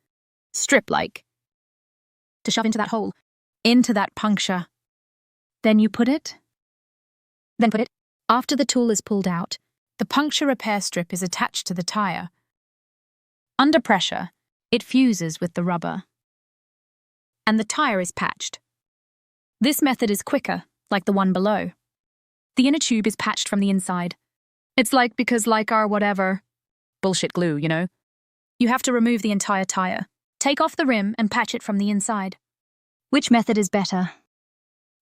strip-like to shove into that hole, into that puncture. Then put it. After the tool is pulled out, the puncture repair strip is attached to the tire. Under pressure, it fuses with the rubber, and the tire is patched. This method is quicker, like the one below. The inner tube is patched from the inside. It's because our whatever, bullshit glue, you know. You have to remove the entire tire, take off the rim and patch it from the inside. Which method is better?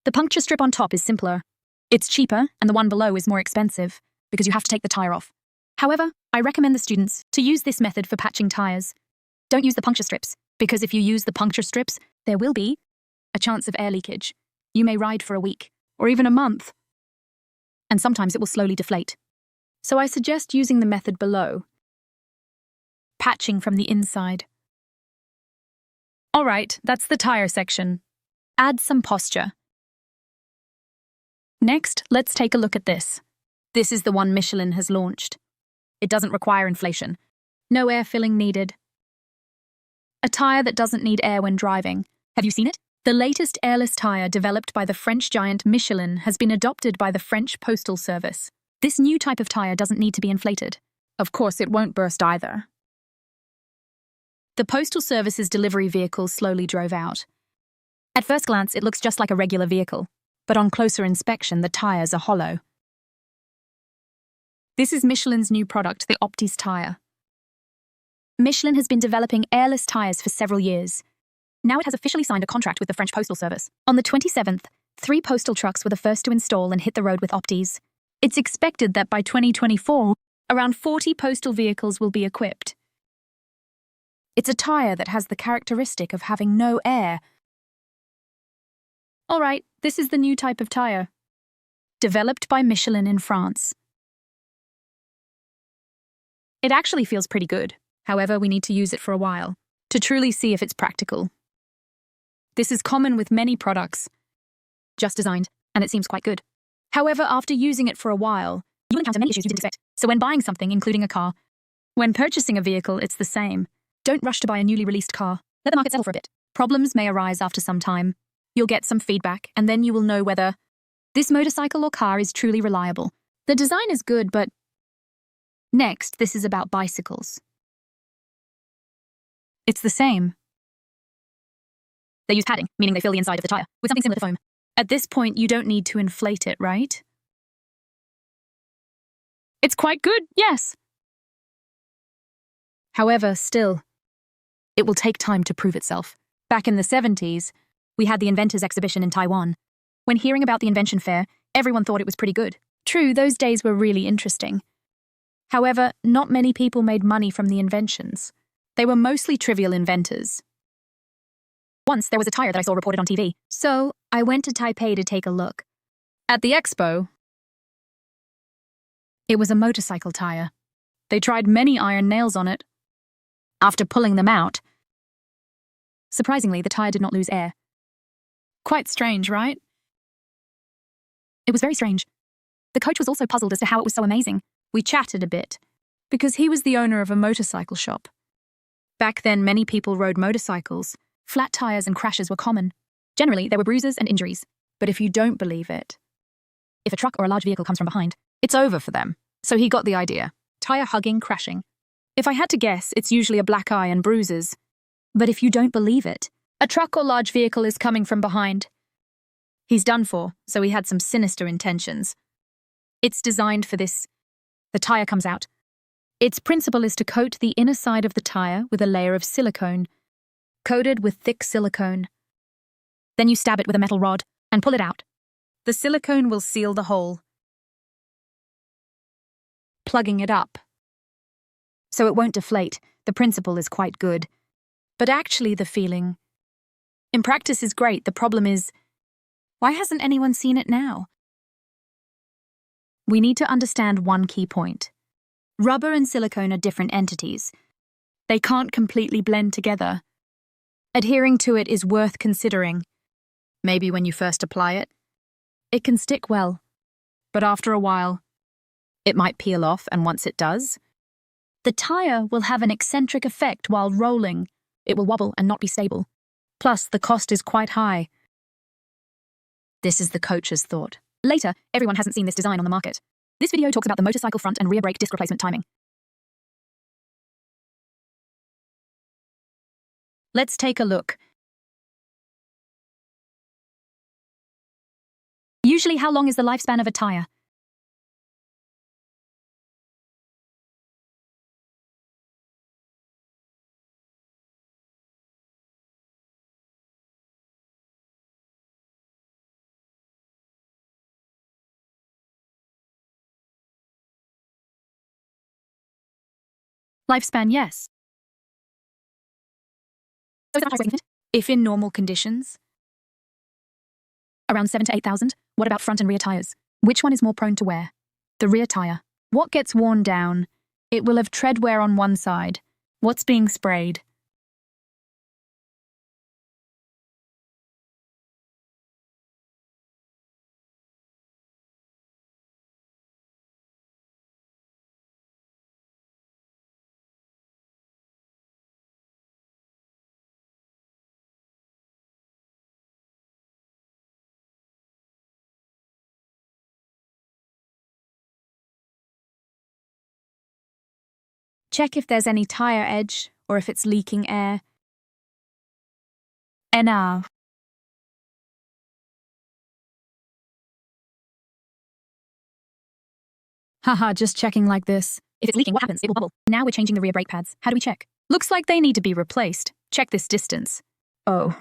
The puncture strip on top is simpler. It's cheaper, and the one below is more expensive, because you have to take the tire off. However, I recommend the students to use this method for patching tires. Don't use the puncture strips, because if you use the puncture strips, there will be a chance of air leakage. You may ride for a week, or even a month, and sometimes it will slowly deflate. So I suggest using the method below, patching from the inside. All right, that's the tire section. Add some posture. Next, let's take a look at this. This is the one Michelin has launched. It doesn't require inflation. No air filling needed. A tire that doesn't need air when driving. Have you seen it? The latest airless tire developed by the French giant Michelin has been adopted by the French Postal Service. This new type of tire doesn't need to be inflated. Of course, it won't burst either. The Postal Service's delivery vehicle slowly drove out. At first glance, it looks just like a regular vehicle, but on closer inspection, the tires are hollow. This is Michelin's new product, the Optis tire. Michelin has been developing airless tires for several years. Now it has officially signed a contract with the French Postal Service. On the 27th, 3 postal trucks were the first to install and hit the road with Optis. It's expected that by 2024, around 40 postal vehicles will be equipped. It's a tire that has the characteristic of having no air. All right, this is the new type of tire, developed by Michelin in France. It actually feels pretty good. However, we need to use it for a while to truly see if it's practical. This is common with many products, just designed, and it seems quite good. However, after using it for a while, you'll encounter many issues you didn't expect. So when buying something, including a car, when purchasing a vehicle, it's the same. Don't rush to buy a newly released car. Let the market settle for a bit. Problems may arise after some time. You'll get some feedback, and then you will know whether this motorcycle or car is truly reliable. The design is good, but next, this is about bicycles. It's the same. They use padding, meaning they fill the inside of the tire, with something similar to foam. At this point, you don't need to inflate it, right? It's quite good, yes. However, still, it will take time to prove itself. Back in the 70s, we had the Inventors Exhibition in Taiwan. When hearing about the invention fair, everyone thought it was pretty good. True, those days were really interesting. However, not many people made money from the inventions. They were mostly trivial inventors. Once, there was a tire that I saw reported on TV, so I went to Taipei to take a look. At the expo, it was a motorcycle tire. They tried many iron nails on it. After pulling them out, surprisingly, the tire did not lose air. Quite strange, right? It was very strange. The coach was also puzzled as to how it was so amazing. We chatted a bit, because he was the owner of a motorcycle shop. Back then, many people rode motorcycles. Flat tires and crashes were common. Generally, there were bruises and injuries. But if you don't believe it, if a truck or a large vehicle comes from behind, it's over for them. So he got the idea. Tire hugging, crashing. If I had to guess, it's usually a black eye and bruises. But if you don't believe it, a truck or large vehicle is coming from behind. He's done for, so he had some sinister intentions. It's designed for this. The tire comes out. Its principle is to coat the inner side of the tire with a layer of silicone, coated with thick silicone. Then you stab it with a metal rod and pull it out. The silicone will seal the hole, plugging it up. So it won't deflate. The principle is quite good. But actually the feeling, in practice, is great. The problem is, why hasn't anyone seen it now? We need to understand one key point. Rubber and silicone are different entities. They can't completely blend together. Adhering to it is worth considering. Maybe when you first apply it, it can stick well. But after a while, it might peel off, and once it does, the tire will have an eccentric effect while rolling. It will wobble and not be stable. Plus, the cost is quite high. This is the coach's thought. Later, everyone hasn't seen this design on the market. This video talks about the motorcycle front and rear brake disc replacement timing. Let's take a look. Usually, how long is the lifespan of a tire? Lifespan, yes. If in normal conditions, around 7,000 to 8,000. What about front and rear tires? Which one is more prone to wear? The rear tire. What gets worn down? It will have tread wear on one side. What's being sprayed? Check if there's any tire edge or if it's leaking air. NR. Haha, just checking like this. If it's leaking, what happens? It will bubble. Now we're changing the rear brake pads. How do we check? Looks like they need to be replaced. Check this distance. Oh.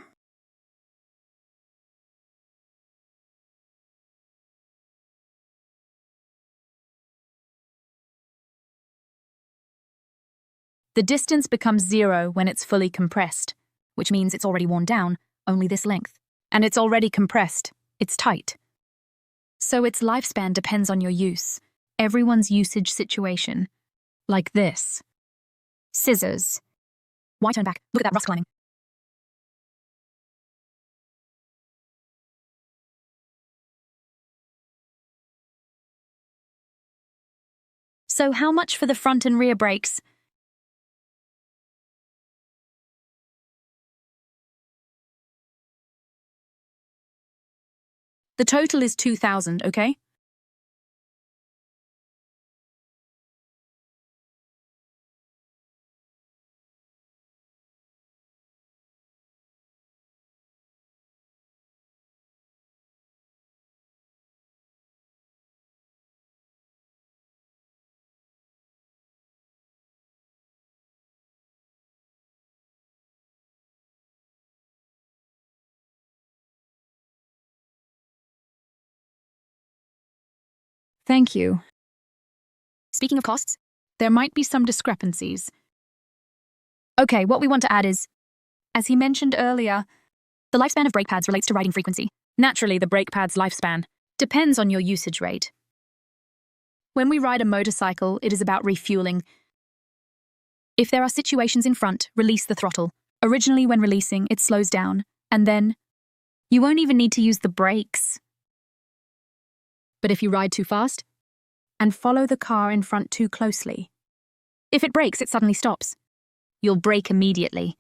The distance becomes 0 when it's fully compressed, which means it's already worn down, only this length. And it's already compressed. It's tight. So its lifespan depends on your use. Everyone's usage situation. Like this. Scissors. Why turn back? Look at that rust climbing. So how much for the front and rear brakes? The total is 2,000, okay? Thank you. Speaking of costs, there might be some discrepancies. Okay, what we want to add is, as he mentioned earlier, the lifespan of brake pads relates to riding frequency. Naturally, the brake pad's lifespan depends on your usage rate. When we ride a motorcycle, it is about refueling. If there are situations in front, release the throttle. Originally, when releasing, it slows down, and then you won't even need to use the brakes. But if you ride too fast and follow the car in front too closely, if it brakes, it suddenly stops. You'll brake immediately.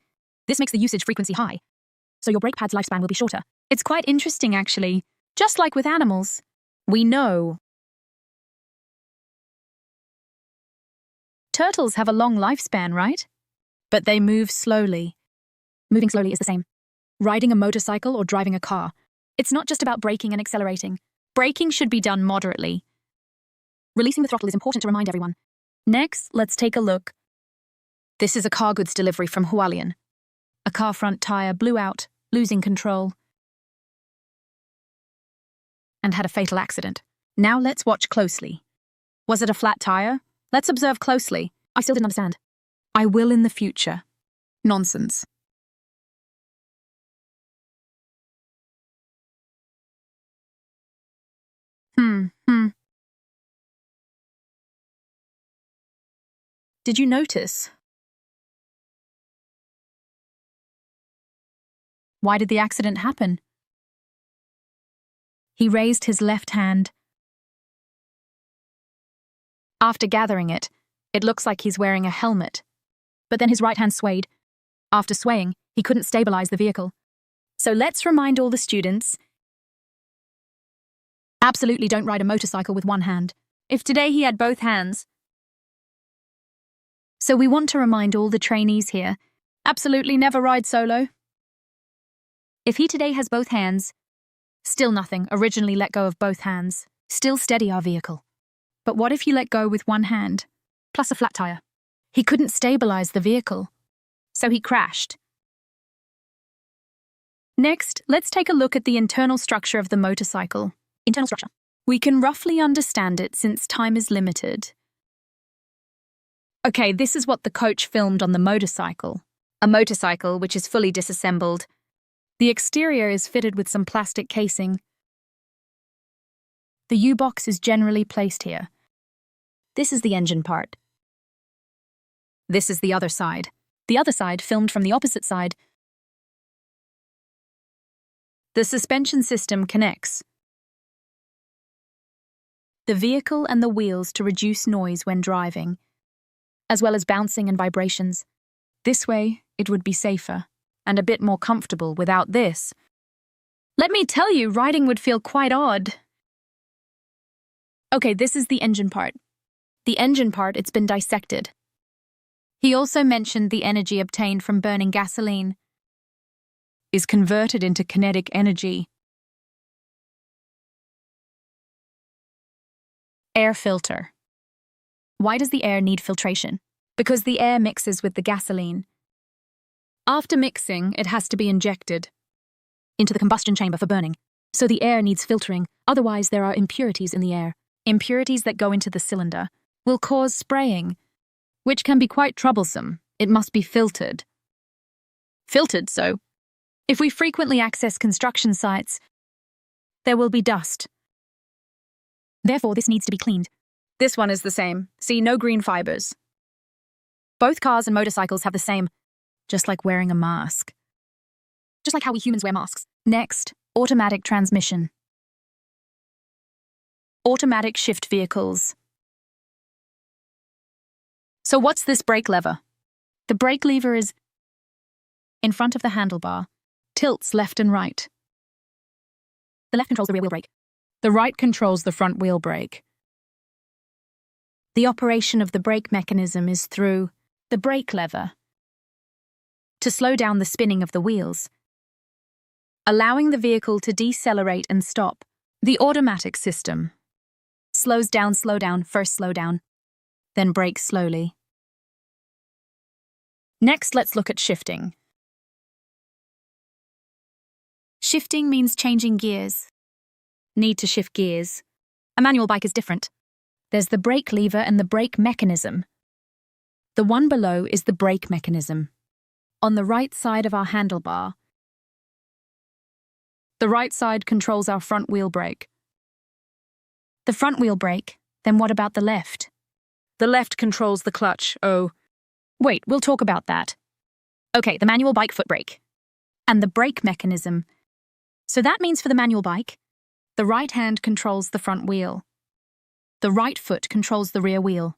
This makes the usage frequency high, so your brake pad's lifespan will be shorter. It's quite interesting, actually. Just like with animals, we know turtles have a long lifespan, right? But they move slowly. Moving slowly is the same. Riding a motorcycle or driving a car, it's not just about braking and accelerating. Braking should be done moderately. Releasing the throttle is important to remind everyone. Next, let's take a look. This is a car goods delivery from Hualien. A car front tire blew out, losing control, and had a fatal accident. Now let's watch closely. Was it a flat tire? Let's observe closely. I still didn't understand. I will in the future. Nonsense. Did you notice? Why did the accident happen? He raised his left hand. After gathering it, it looks like he's wearing a helmet. But then his right hand swayed. After swaying, he couldn't stabilize the vehicle. So let's remind all the students, absolutely don't ride a motorcycle with one hand. If today he had both hands. So we want to remind all the trainees here, absolutely never ride solo. If he today has both hands, still nothing, originally let go of both hands, still steady our vehicle. But what if you let go with one hand, plus a flat tire? He couldn't stabilize the vehicle, so he crashed. Next, let's take a look at the internal structure of the motorcycle. Internal structure. We can roughly understand it since time is limited. Okay, this is what the coach filmed on the motorcycle. A motorcycle which is fully disassembled. The exterior is fitted with some plastic casing. The U-box is generally placed here. This is the engine part. This is the other side. The other side filmed from the opposite side. The suspension system connects the vehicle and the wheels to reduce noise when driving, as well as bouncing and vibrations. This way, it would be safer and a bit more comfortable without this. Let me tell you, riding would feel quite odd. Okay, this is the engine part. The engine part, it's been dissected. He also mentioned the energy obtained from burning gasoline is converted into kinetic energy. Air filter. Why does the air need filtration? Because the air mixes with the gasoline. After mixing, it has to be injected into the combustion chamber for burning. So the air needs filtering, otherwise there are impurities in the air. Impurities that go into the cylinder will cause spraying, which can be quite troublesome. It must be filtered. Filtered, so if we frequently access construction sites, there will be dust. Therefore, this needs to be cleaned. This one is the same. See, no green fibers. Both cars and motorcycles have the same, just like wearing a mask. Just like how we humans wear masks. Next, automatic transmission. Automatic shift vehicles. So what's this brake lever? The brake lever is in front of the handlebar, tilts left and right. The left controls the rear wheel brake. The right controls the front wheel brake. The operation of the brake mechanism is through the brake lever to slow down the spinning of the wheels, allowing the vehicle to decelerate and stop. The automatic system slows down, first slow down, then brakes slowly. Next, let's look at shifting. Shifting means changing gears. Need to shift gears. A manual bike is different. There's the brake lever and the brake mechanism. The one below is the brake mechanism. On the right side of our handlebar, the right side controls our front wheel brake. The front wheel brake, then what about the left? The left controls the clutch. Oh, wait, we'll talk about that. Okay, the manual bike foot brake. And the brake mechanism. So that means for the manual bike, the right hand controls the front wheel. The right foot controls the rear wheel.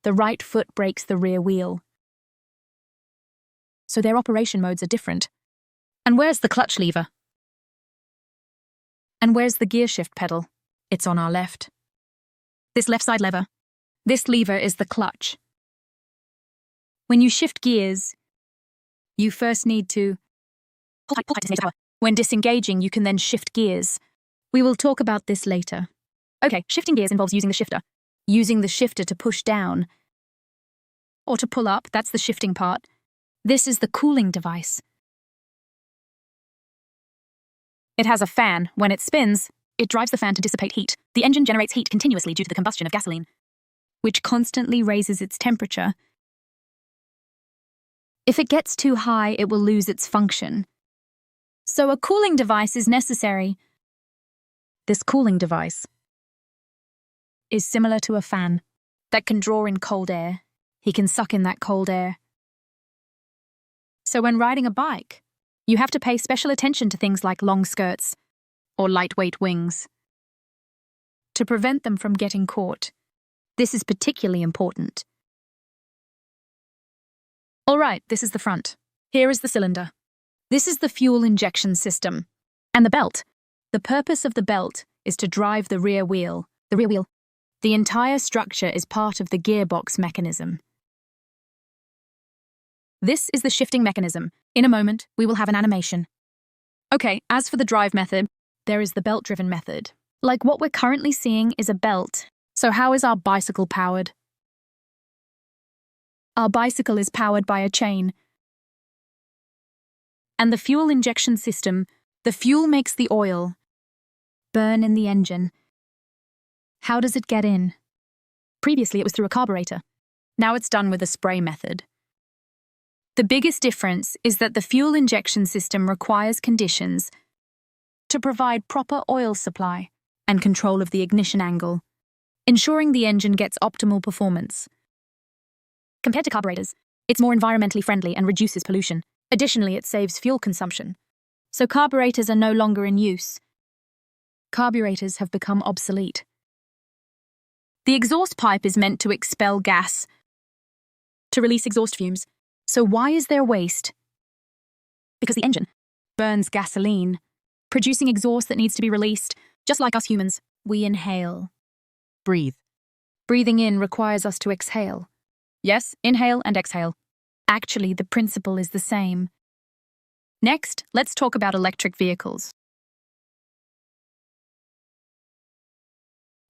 The right foot brakes the rear wheel. So their operation modes are different. And where's the clutch lever? And where's the gear shift pedal? It's on our left. This left side lever. This lever is the clutch. When you shift gears, you first need to pull tight to stay power. When disengaging, you can then shift gears. We will talk about this later. Okay, shifting gears involves using the shifter. Using the shifter to push down or to pull up, that's the shifting part. This is the cooling device. It has a fan. When it spins, it drives the fan to dissipate heat. The engine generates heat continuously due to the combustion of gasoline, which constantly raises its temperature. If it gets too high, it will lose its function. So a cooling device is necessary. This cooling device is similar to a fan that can draw in cold air. He can suck in that cold air. So when riding a bike, you have to pay special attention to things like long skirts or lightweight wings to prevent them from getting caught. This is particularly important. All right, this is the front. Here is the cylinder. This is the fuel injection system. And the belt. The purpose of the belt is to drive the rear wheel. The entire structure is part of the gearbox mechanism. This is the shifting mechanism. In a moment, we will have an animation. Okay, as for the drive method, there is the belt-driven method. Like what we're currently seeing is a belt. So how is our bicycle powered? Our bicycle is powered by a chain. And the fuel injection system, the fuel makes the oil burn in the engine. How does it get in? Previously, it was through a carburetor. Now it's done with a spray method. The biggest difference is that the fuel injection system requires conditions to provide proper oil supply and control of the ignition angle, ensuring the engine gets optimal performance. Compared to carburetors, it's more environmentally friendly and reduces pollution. Additionally, it saves fuel consumption. So carburetors are no longer in use. Carburetors have become obsolete. The exhaust pipe is meant to expel gas, to release exhaust fumes. So why is there waste? Because the engine burns gasoline, producing exhaust that needs to be released. Just like us humans, we inhale. Breathe. Breathing in requires us to exhale. Yes, inhale and exhale. Actually, the principle is the same. Next, let's talk about electric vehicles.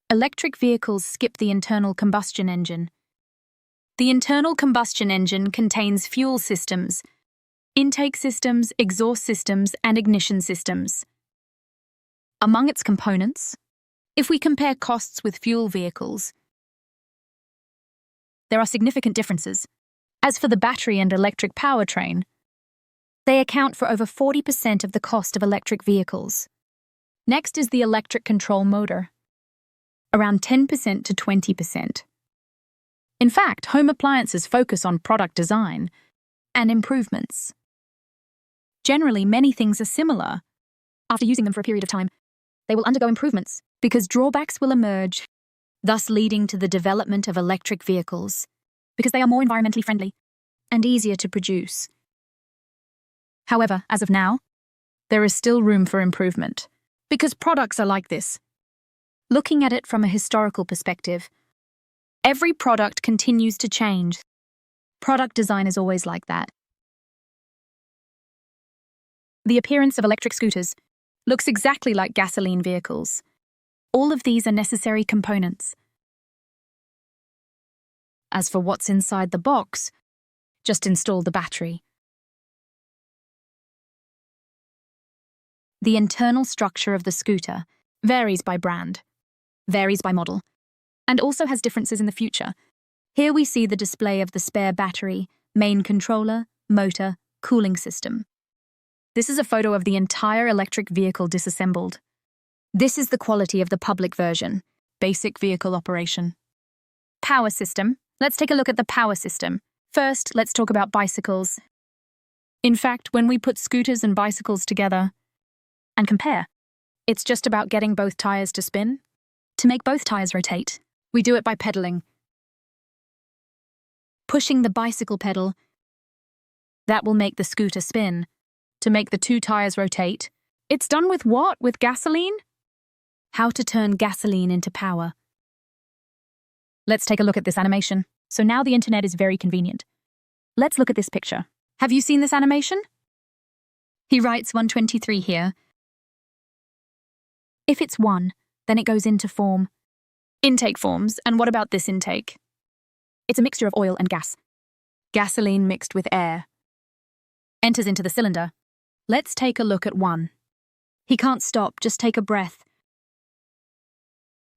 Electric vehicles skip the internal combustion engine. The internal combustion engine contains fuel systems, intake systems, exhaust systems, and ignition systems. Among its components, if we compare costs with fuel vehicles, there are significant differences. As for the battery and electric powertrain, they account for over 40% of the cost of electric vehicles. Next is the electric control motor, around 10% to 20%. In fact, home appliances focus on product design and improvements. Generally, many things are similar. After using them for a period of time, they will undergo improvements because drawbacks will emerge, thus leading to the development of electric vehicles. because they are more environmentally friendly and easier to produce. However, as of now, there is still room for improvement, because products are like this. Looking at it from a historical perspective, every product continues to change. Product design is always like that. The appearance of electric scooters looks exactly like gasoline vehicles. All of these are necessary components. As for what's inside the box, just install the battery. The internal structure of the scooter varies by brand, varies by model, and also has differences in the future. Here we see the display of the spare battery, main controller, motor, cooling system. This is a photo of the entire electric vehicle disassembled. This is the quality of the public version, basic vehicle operation. Power system. Let's take a look at the power system. First, let's talk about bicycles. In fact, when we put scooters and bicycles together and compare, it's just about getting both tires to spin. To make both tires rotate, we do it by pedaling. Pushing the bicycle pedal, that will make the scooter spin. To make the two tires rotate, it's done with what? With gasoline? How to turn gasoline into power. Let's take a look at this animation. So now the internet is very convenient. Let's look at this picture. Have you seen this animation? He writes 123 here. If it's 1, then it goes into form. Intake forms, and what about this intake? It's a mixture of oil and gas. Gasoline mixed with air. Enters into the cylinder. Let's take a look at 1. He can't stop, just take a breath.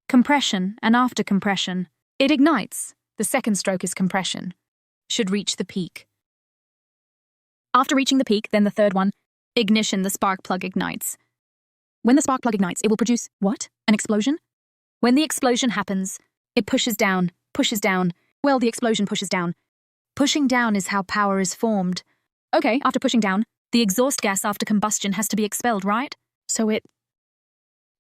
Compression, and after compression, it ignites. The second stroke is compression. Should reach the peak. After reaching the peak, then the third one, ignition, the spark plug ignites. When the spark plug ignites, it will produce, what? An explosion? When the explosion happens, it pushes down. Well, the explosion pushes down. Pushing down is how power is formed. Okay, after pushing down, the exhaust gas after combustion has to be expelled, right?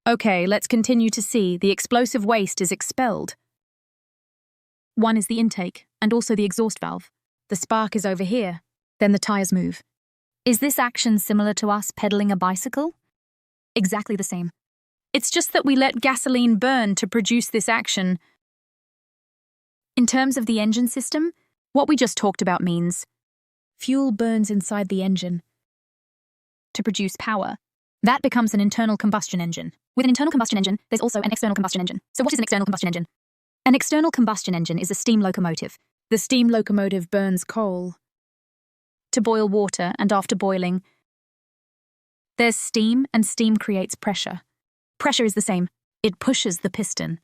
Okay, let's continue to see. The explosive waste is expelled. 1 is the intake, and also the exhaust valve. The spark is over here. Then the tires move. Is this action similar to us pedaling a bicycle? Exactly the same. It's just that we let gasoline burn to produce this action. In terms of the engine system, what we just talked about means fuel burns inside the engine to produce power. That becomes an internal combustion engine. With an internal combustion engine, there's also an external combustion engine. So what is an external combustion engine? An external combustion engine is a steam locomotive. The steam locomotive burns coal to boil water, and after boiling, there's steam, and steam creates pressure. Pressure is the same. It pushes the piston.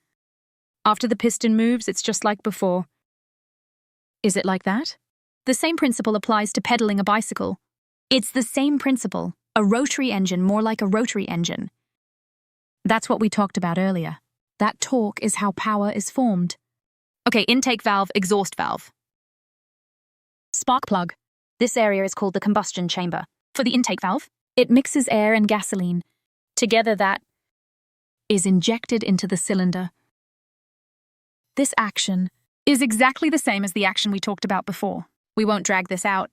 After the piston moves, it's just like before. Is it like that? The same principle applies to pedaling a bicycle. It's the same principle. A rotary engine, more like a rotary engine. That's what we talked about earlier. That torque is how power is formed. Okay, intake valve, exhaust valve. Spark plug. This area is called the combustion chamber. For the intake valve, it mixes air and gasoline. Together that is injected into the cylinder. This action is exactly the same as the action we talked about before. We won't drag this out.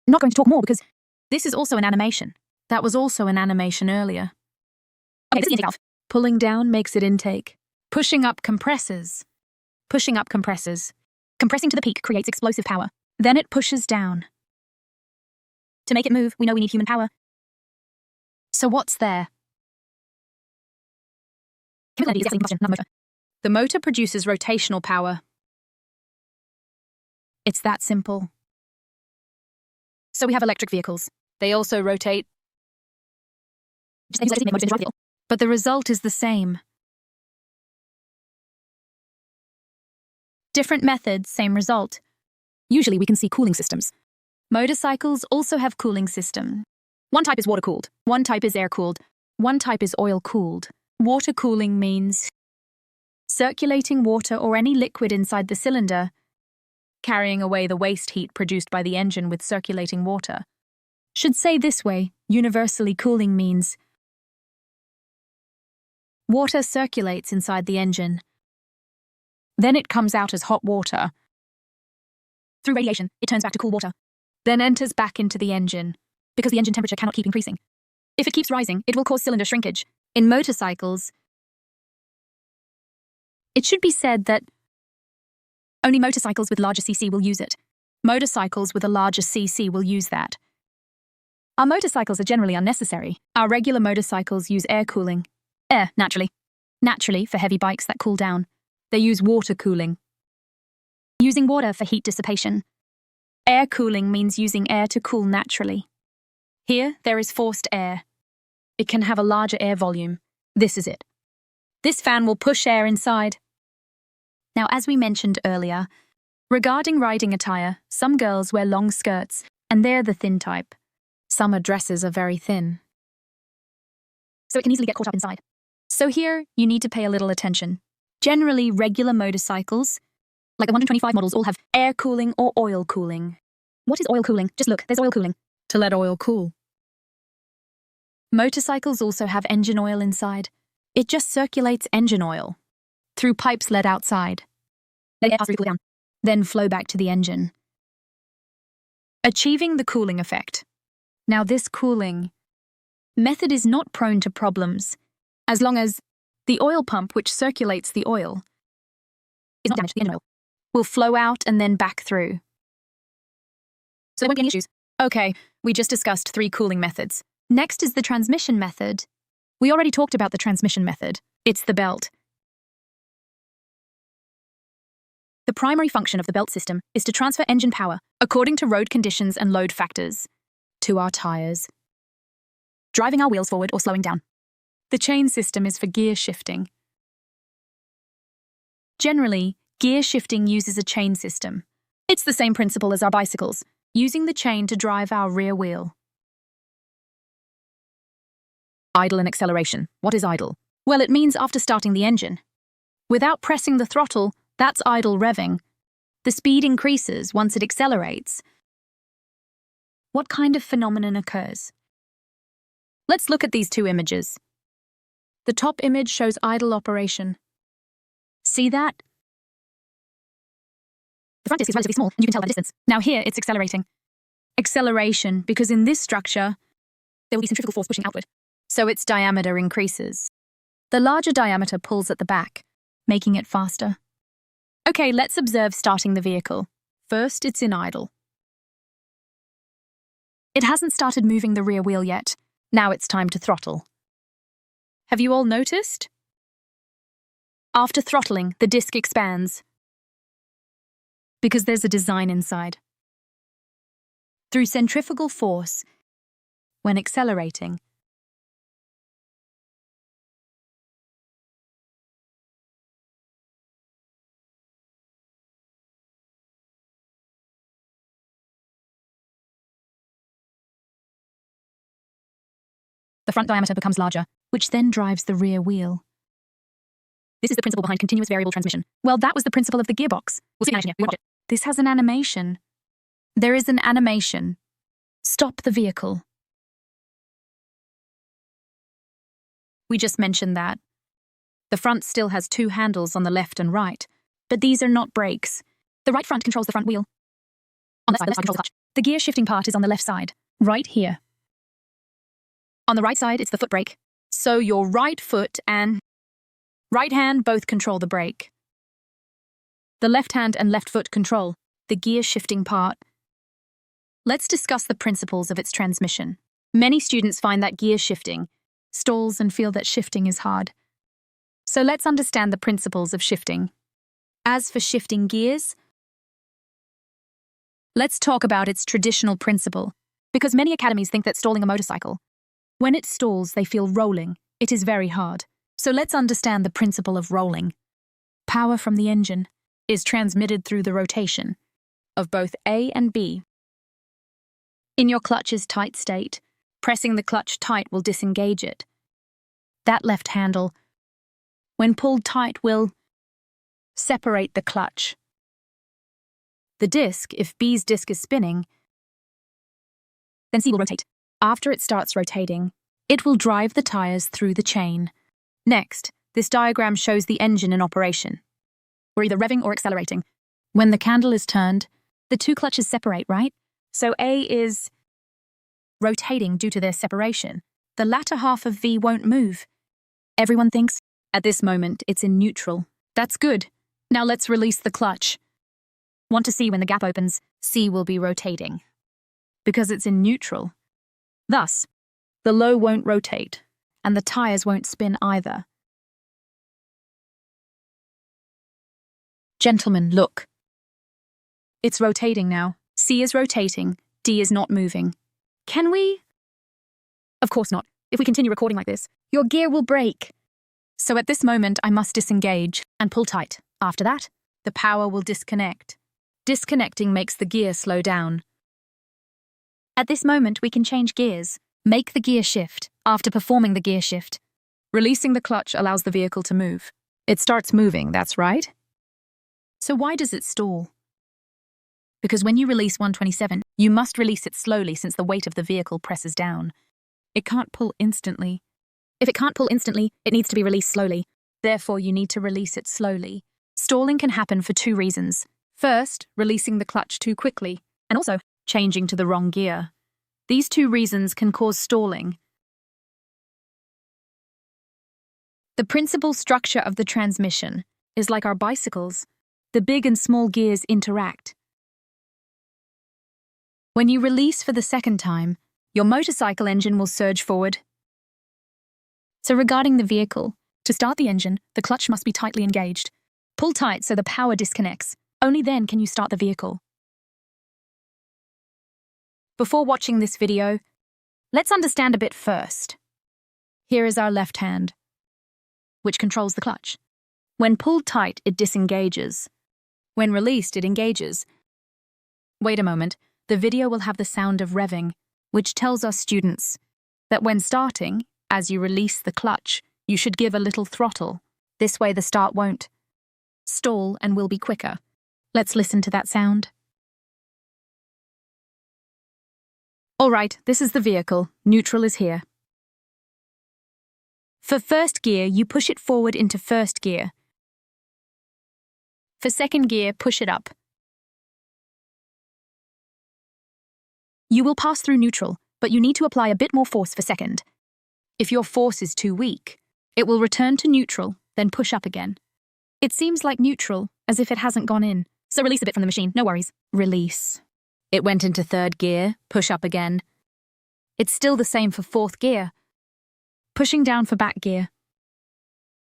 I'm not going to talk more because this is also an animation. That was also an animation earlier. Okay, this is the intake valve. Pulling down makes it intake. Pushing up compresses. Compressing to the peak creates explosive power. Then it pushes down. To make it move, we know we need human power. So what's there? Chemical energy is gasoline combustion, not motor. The motor produces rotational power. It's that simple. So we have electric vehicles. They also rotate. But the result is the same. Different methods, same result. Usually we can see cooling systems. Motorcycles also have cooling systems. One type is water-cooled, one type is air-cooled, one type is oil-cooled. Water cooling means circulating water or any liquid inside the cylinder, carrying away the waste heat produced by the engine with circulating water. Should say this way, universally cooling means water circulates inside the engine. Then it comes out as hot water. Through radiation, it turns back to cool water, then enters back into the engine, because the engine temperature cannot keep increasing. If it keeps rising, it will cause cylinder shrinkage. In motorcycles, it should be said that only motorcycles with larger cc will use it. Motorcycles with a larger cc will use that. Our motorcycles are generally unnecessary. Our regular motorcycles use air cooling. Air, naturally. Naturally, for heavy bikes that cool down. They use water cooling. Using water for heat dissipation. Air cooling means using air to cool naturally. Here, there is forced air. It can have a larger air volume. This is it. This fan will push air inside. Now, as we mentioned earlier, regarding riding attire, some girls wear long skirts, and they're the thin type. Summer dresses are very thin, so it can easily get caught up inside. So here, you need to pay a little attention. Generally, regular motorcycles, like the 125 models, all have air cooling or oil cooling. What is oil cooling? Just look, there's oil cooling. To let oil cool. Motorcycles also have engine oil inside. It just circulates engine oil through pipes let outside. Let air pass through to cool down, then flow back to the engine, achieving the cooling effect. Now, this cooling method is not prone to problems as long as the oil pump which circulates the oil is not damaged. The engine oil will flow out and then back through. So there won't be any issues. Okay, we just discussed 3 cooling methods. Next is the transmission method. We already talked about the transmission method. It's the belt. The primary function of the belt system is to transfer engine power according to road conditions and load factors to our tires, driving our wheels forward or slowing down. The chain system is for gear shifting. Generally, gear shifting uses a chain system. It's the same principle as our bicycles, using the chain to drive our rear wheel. Idle and acceleration. What is idle? Well, it means after starting the engine. Without pressing the throttle, that's idle revving. The speed increases once it accelerates. What kind of phenomenon occurs? Let's look at these 2 images. The top image shows idle operation. See that? The front disc is relatively small, and you can tell by the distance. Now here, it's accelerating. Acceleration, because in this structure, there will be centrifugal force pushing outward, so its diameter increases. The larger diameter pulls at the back, making it faster. Okay, let's observe starting the vehicle. First, it's in idle. It hasn't started moving the rear wheel yet. Now it's time to throttle. Have you all noticed? After throttling, the disc expands because there's a design inside. Through centrifugal force, when accelerating, the front diameter becomes larger, which then drives the rear wheel. This is the principle behind continuous variable transmission. Well, that was the principle of the gearbox. We'll see animation here. We watch it. This has an animation. There is an animation. Stop the vehicle. We just mentioned that. The front still has 2 handles on the left and right, but these are not brakes. The right front controls the front wheel. On the left side, the left side controls the clutch. The gear shifting part is on the left side, right here. On the right side, it's the foot brake. So your right foot and right hand both control the brake. The left hand and left foot control the gear shifting part. Let's discuss the principles of its transmission. Many students find that gear shifting stalls and feel that shifting is hard. So let's understand the principles of shifting. As for shifting gears, let's talk about its traditional principle, because many academies think that stalling a motorcycle, when it stalls, they feel rolling. It is very hard. So let's understand the principle of rolling. Power from the engine is transmitted through the rotation of both A and B. In your clutch's tight state, pressing the clutch tight will disengage it. That left handle, when pulled tight, will separate the clutch. The disc, if B's disc is spinning, then C will rotate. After it starts rotating, it will drive the tires through the chain. Next, this diagram shows the engine in operation. We're either revving or accelerating. When the candle is turned, The two clutches separate, right? So A is rotating due to their separation. The latter half of V won't move. Everyone thinks, at this moment, it's in neutral. That's good. Now let's release the clutch. Want to see when the gap opens, C will be rotating. Because it's in neutral. Thus, the low won't rotate, and the tires won't spin either. Gentlemen, look. It's rotating now. C is rotating, D is not moving. Can we? Of course not. If we continue recording like this, your gear will break. So at this moment, I must disengage and pull tight. After that, the power will disconnect. Disconnecting makes the gear slow down. At this moment, we can change gears. Make the gear shift. After performing the gear shift, releasing the clutch allows the vehicle to move. It starts moving, that's right. So why does it stall? Because when you release 127, you must release it slowly since the weight of the vehicle presses down. It can't pull instantly. If it can't pull instantly, it needs to be released slowly. Therefore, you need to release it slowly. Stalling can happen for two reasons. First, releasing the clutch too quickly, and also changing to the wrong gear. These two reasons can cause stalling. The principal structure of the transmission is like our bicycles. The big and small gears interact. When you release for the second time, your motorcycle engine will surge forward. So regarding the vehicle, to start the engine, the clutch must be tightly engaged. Pull tight so the power disconnects. Only then can you start the vehicle. Before watching this video, let's understand a bit first. Here is our left hand, which controls the clutch. When pulled tight, it disengages. When released, it engages. Wait a moment, the video will have the sound of revving, which tells us students that when starting, as you release the clutch, you should give a little throttle. This way the start won't stall and will be quicker. Let's listen to that sound. All right, this is the vehicle. Neutral is here. For first gear, you push it forward into first gear. For second gear, push it up. You will pass through neutral, but you need to apply a bit more force for second. If your force is too weak, it will return to neutral, then push up again. It seems like neutral, as if it hasn't gone in. So release a bit from the machine, no worries. Release. It went into third gear, push up again. It's still the same for fourth gear. Pushing down for back gear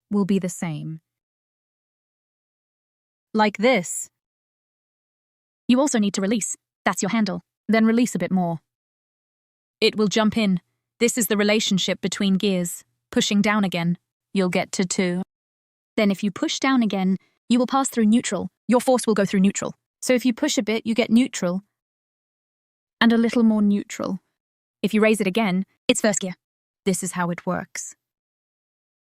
will be the same. Like this. You also need to release. That's your handle. Then release a bit more. It will jump in. This is the relationship between gears. Pushing down again, you'll get to 2. Then if you push down again, you will pass through neutral. Your force will go through neutral. So if you push a bit, you get neutral. And a little more neutral. If you raise it again, it's first gear. This is how it works.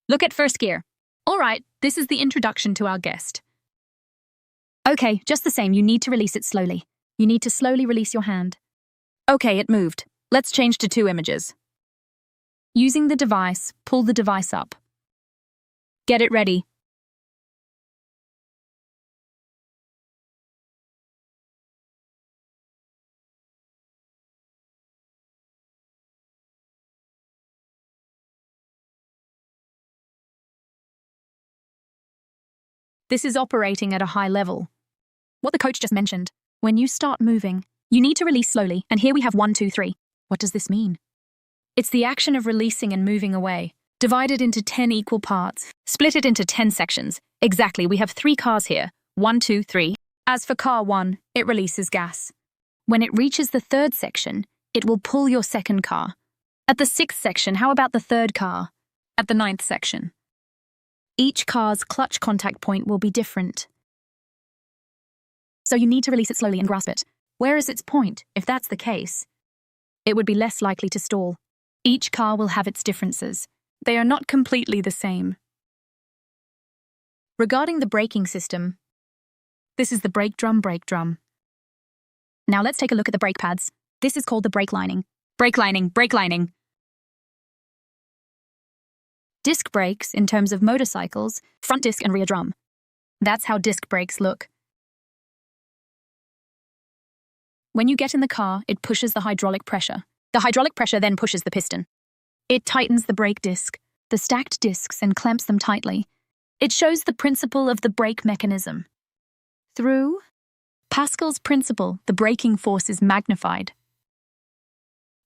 Look at first gear. All right, this is the introduction to our guest. Okay, just the same, you need to release it slowly. You need to slowly release your hand. Okay, it moved. Let's change to 2 images. Using the device, pull the device up. Get it ready. This is operating at a high level. What the coach just mentioned. When you start moving, you need to release slowly, and here we have 1, 2, 3. What does this mean? It's the action of releasing and moving away. Divide it into 10 equal parts. Split it into 10 sections. Exactly, we have 3 cars here. 1, 2, 3. As for car 1, it releases gas. When it reaches the 3rd section, it will pull your second car. At the 6th section, how about the 3rd car? At the 9th section. Each car's clutch contact point will be different. So you need to release it slowly and grasp it. Where is its point? If that's the case, it would be less likely to stall. Each car will have its differences. They are not completely the same. Regarding the braking system, this is the brake drum. Now let's take a look at the brake pads. This is called the brake lining. Brake lining. Disc brakes, in terms of motorcycles, front disc and rear drum. That's how disc brakes look. When you get in the car, it pushes the hydraulic pressure. The hydraulic pressure then pushes the piston. It tightens the brake disc, the stacked discs, and clamps them tightly. It shows the principle of the brake mechanism. Through Pascal's principle, the braking force is magnified.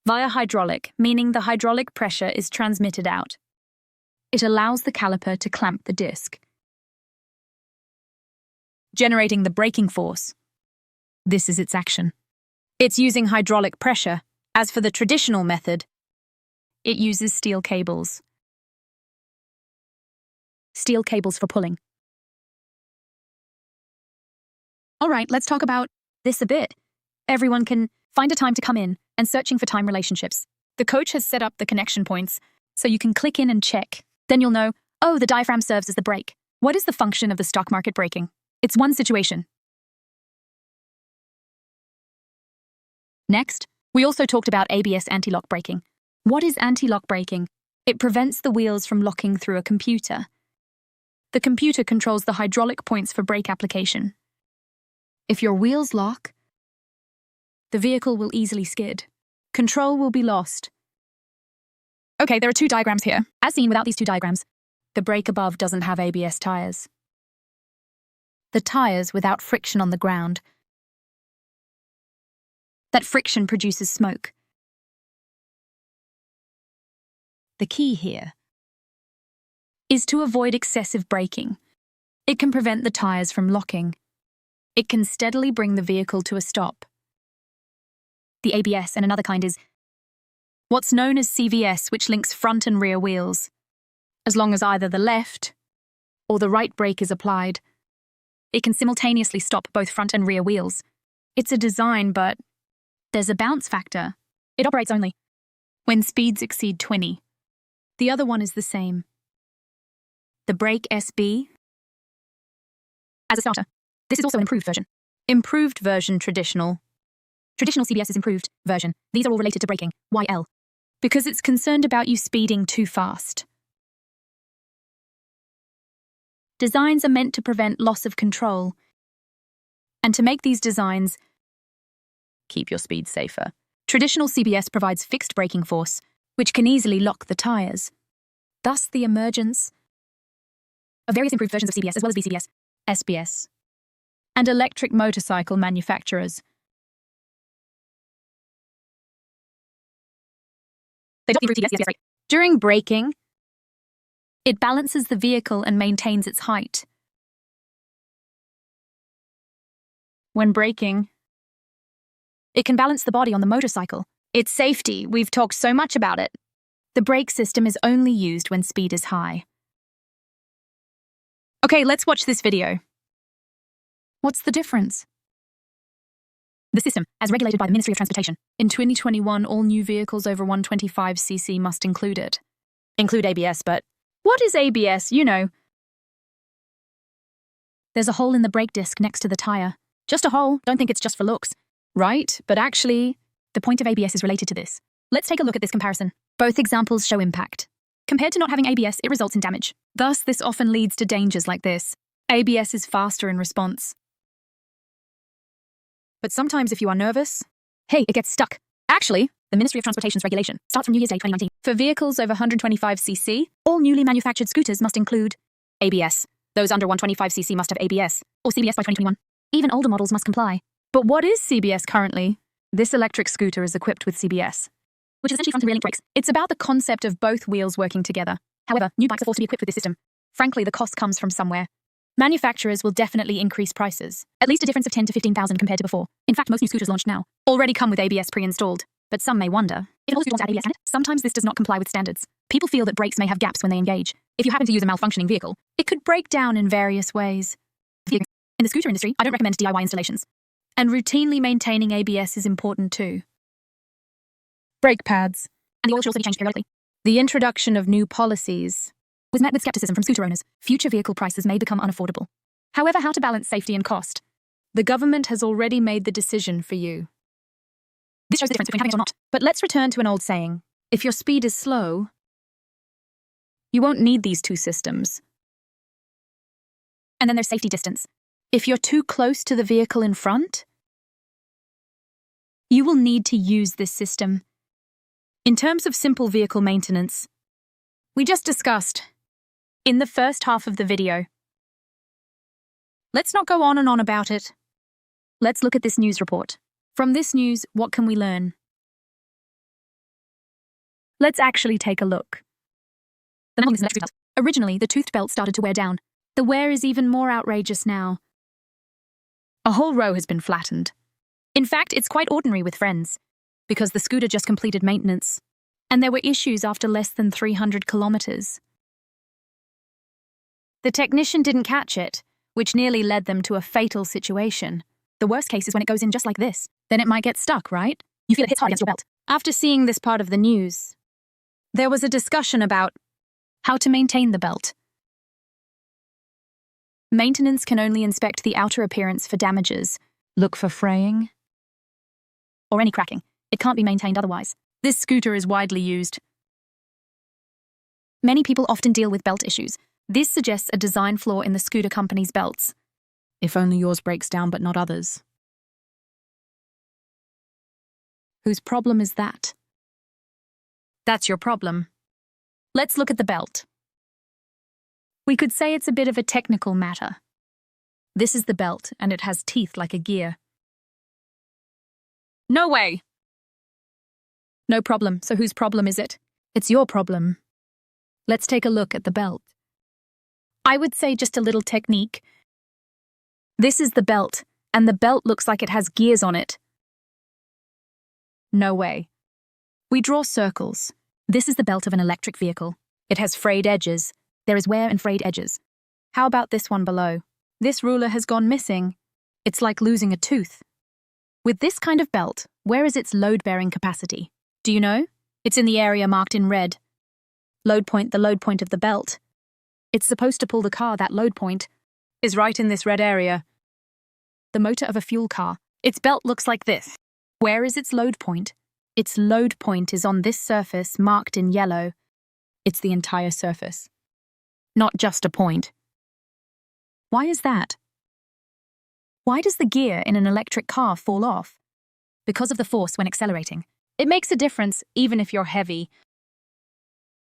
Via hydraulic, meaning the hydraulic pressure is transmitted out. It allows the caliper to clamp the disc, generating the braking force. This is its action. It's using hydraulic pressure. As for the traditional method, it uses steel cables. Steel cables for pulling. All right, let's talk about this a bit. Everyone can find a time to come in and searching for time relationships. The coach has set up the connection points, so you can click in and check. Then you'll know, oh, the diaphragm serves as the brake. What is the function of the stock market braking? It's one situation. Next, we also talked about ABS anti-lock braking. What is anti-lock braking? It prevents the wheels from locking through a computer. The computer controls the hydraulic points for brake application. If your wheels lock, the vehicle will easily skid. Control will be lost. Okay, there are two diagrams here. As seen without these two diagrams, the brake above doesn't have ABS tires. The tires without friction on the ground. That friction produces smoke. The key here is to avoid excessive braking. It can prevent the tires from locking. It can steadily bring the vehicle to a stop. The ABS and another kind is what's known as CVS, which links front and rear wheels. As long as either the left or the right brake is applied, it can simultaneously stop both front and rear wheels. It's a design, but there's a bounce factor. It operates only when speeds exceed 20. The other one is the same. The brake SB as a starter. This is also an improved version. Improved version traditional. Traditional CBS is improved version. These are all related to braking. YL. Because it's concerned about you speeding too fast. Designs are meant to prevent loss of control. And to make these designs keep your speed safer. Traditional CBS provides fixed braking force, which can easily lock the tires. Thus, the emergence of various improved versions of CBS as well as VCBS, SBS, and electric motorcycle manufacturers. They don't improve TBS, yes, right. During braking, it balances the vehicle and maintains its height. When braking, it can balance the body on the motorcycle. It's safety. We've talked so much about it. The brake system is only used when speed is high. Okay, let's watch this video. What's the difference? The system, as regulated by the Ministry of Transportation. In 2021, all new vehicles over 125cc must include it. Include ABS, but what is ABS? You know. There's a hole in the brake disc next to the tire. Just a hole. Don't think it's just for looks. Right, but actually, the point of ABS is related to this. Let's take a look at this comparison. Both examples show impact. Compared to not having ABS, it results in damage. Thus, this often leads to dangers like this. ABS is faster in response. But sometimes if you are nervous, hey, it gets stuck. Actually, the Ministry of Transportation's regulation starts from New Year's Day 2019. For vehicles over 125cc, all newly manufactured scooters must include ABS. Those under 125cc must have ABS, or CBS by 2021. Even older models must comply. But what is CBS currently? This electric scooter is equipped with CBS, which is essentially front and rear link brakes. It's about the concept of both wheels working together. However, new bikes are forced to be equipped with this system. Frankly, the cost comes from somewhere. Manufacturers will definitely increase prices, at least a difference of 10 to 15,000 compared to before. In fact, most new scooters launched now already come with ABS pre-installed. But some may wonder, if all scooters add ABS, sometimes this does not comply with standards. People feel that brakes may have gaps when they engage. If you happen to use a malfunctioning vehicle, it could break down in various ways. In the scooter industry, I don't recommend DIY installations. And routinely maintaining ABS is important too. Brake pads. And the oil should also be changed periodically. The introduction of new policies was met with skepticism from scooter owners. Future vehicle prices may become unaffordable. However, how to balance safety and cost? The government has already made the decision for you. This shows the difference between having it or not. But let's return to an old saying. If your speed is slow, you won't need these two systems. And then there's safety distance. If you're too close to the vehicle in front, You will need to use this system. In terms of simple vehicle maintenance, we just discussed in the first half of the video. Let's not go on and on about it. Let's look at this news report. From this news, what can we learn? Let's actually take a look. Originally, the toothed belt started to wear down. The wear is even more outrageous now. A whole row has been flattened. In fact, it's quite ordinary with friends, because the scooter just completed maintenance, and there were issues after less than 300 kilometers. The technician didn't catch it, which nearly led them to a fatal situation. The worst case is when it goes in just like this. Then it might get stuck, right? You feel it hits hard against your belt. After seeing this part of the news, there was a discussion about how to maintain the belt. Maintenance can only inspect the outer appearance for damages, look for fraying, or any cracking. It can't be maintained otherwise. This scooter is widely used. Many people often deal with belt issues. This suggests a design flaw in the scooter company's belts. If only yours breaks down but not others. Whose problem is that? That's your problem. Let's look at the belt. We could say it's a bit of a technical matter. This is the belt, and it has teeth like a gear. No way! No problem, so whose problem is it? It's your problem. Let's take a look at the belt. I would say just a little technique. This is the belt, and the belt looks like it has gears on it. No way. We draw circles. This is the belt of an electric vehicle. It has frayed edges. There is wear and frayed edges. How about this one below? This ruler has gone missing. It's like losing a tooth. With this kind of belt, where is its load-bearing capacity? Do you know? It's in the area marked in red. Load point, the load point of the belt. It's supposed to pull the car, that load point, is right in this red area. The motor of a fuel car. Its belt looks like this. Where is its load point? Its load point is on this surface marked in yellow. It's the entire surface. Not just a point. Why is that? Why does the gear in an electric car fall off? Because of the force when accelerating. It makes a difference even if you're heavy.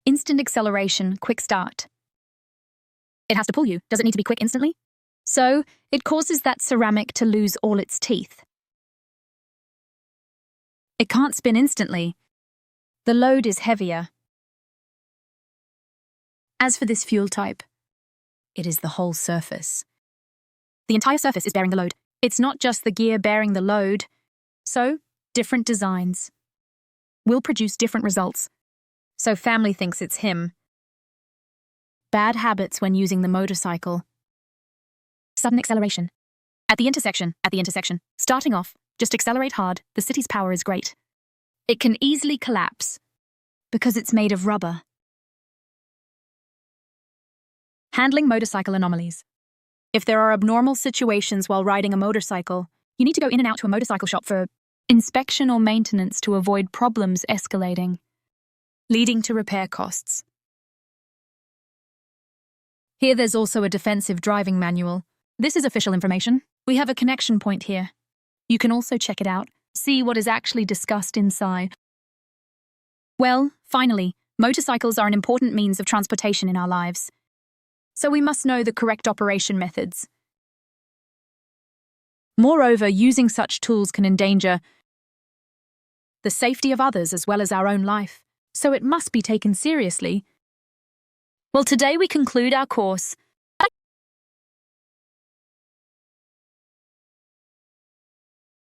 Instant acceleration, quick start. It has to pull you. Does it need to be quick instantly? So, it causes that ceramic to lose all its teeth. It can't spin instantly. The load is heavier. As for this fuel type, it is the whole surface. The entire surface is bearing the load. It's not just the gear bearing the load. So, different designs will produce different results. So family thinks it's him. Bad habits when using the motorcycle. Sudden acceleration. At the intersection. Starting off, just accelerate hard. The city's power is great. It can easily collapse because it's made of rubber. Handling motorcycle anomalies. If there are abnormal situations while riding a motorcycle, you need to go in and out to a motorcycle shop for inspection or maintenance to avoid problems escalating, leading to repair costs. Here there's also a defensive driving manual. This is official information. We have a connection point here. You can also check it out, see what is actually discussed inside. Well, finally, motorcycles are an important means of transportation in our lives. So we must know the correct operation methods. Moreover, using such tools can endanger the safety of others as well as our own life, so it must be taken seriously. Well, today we conclude our course.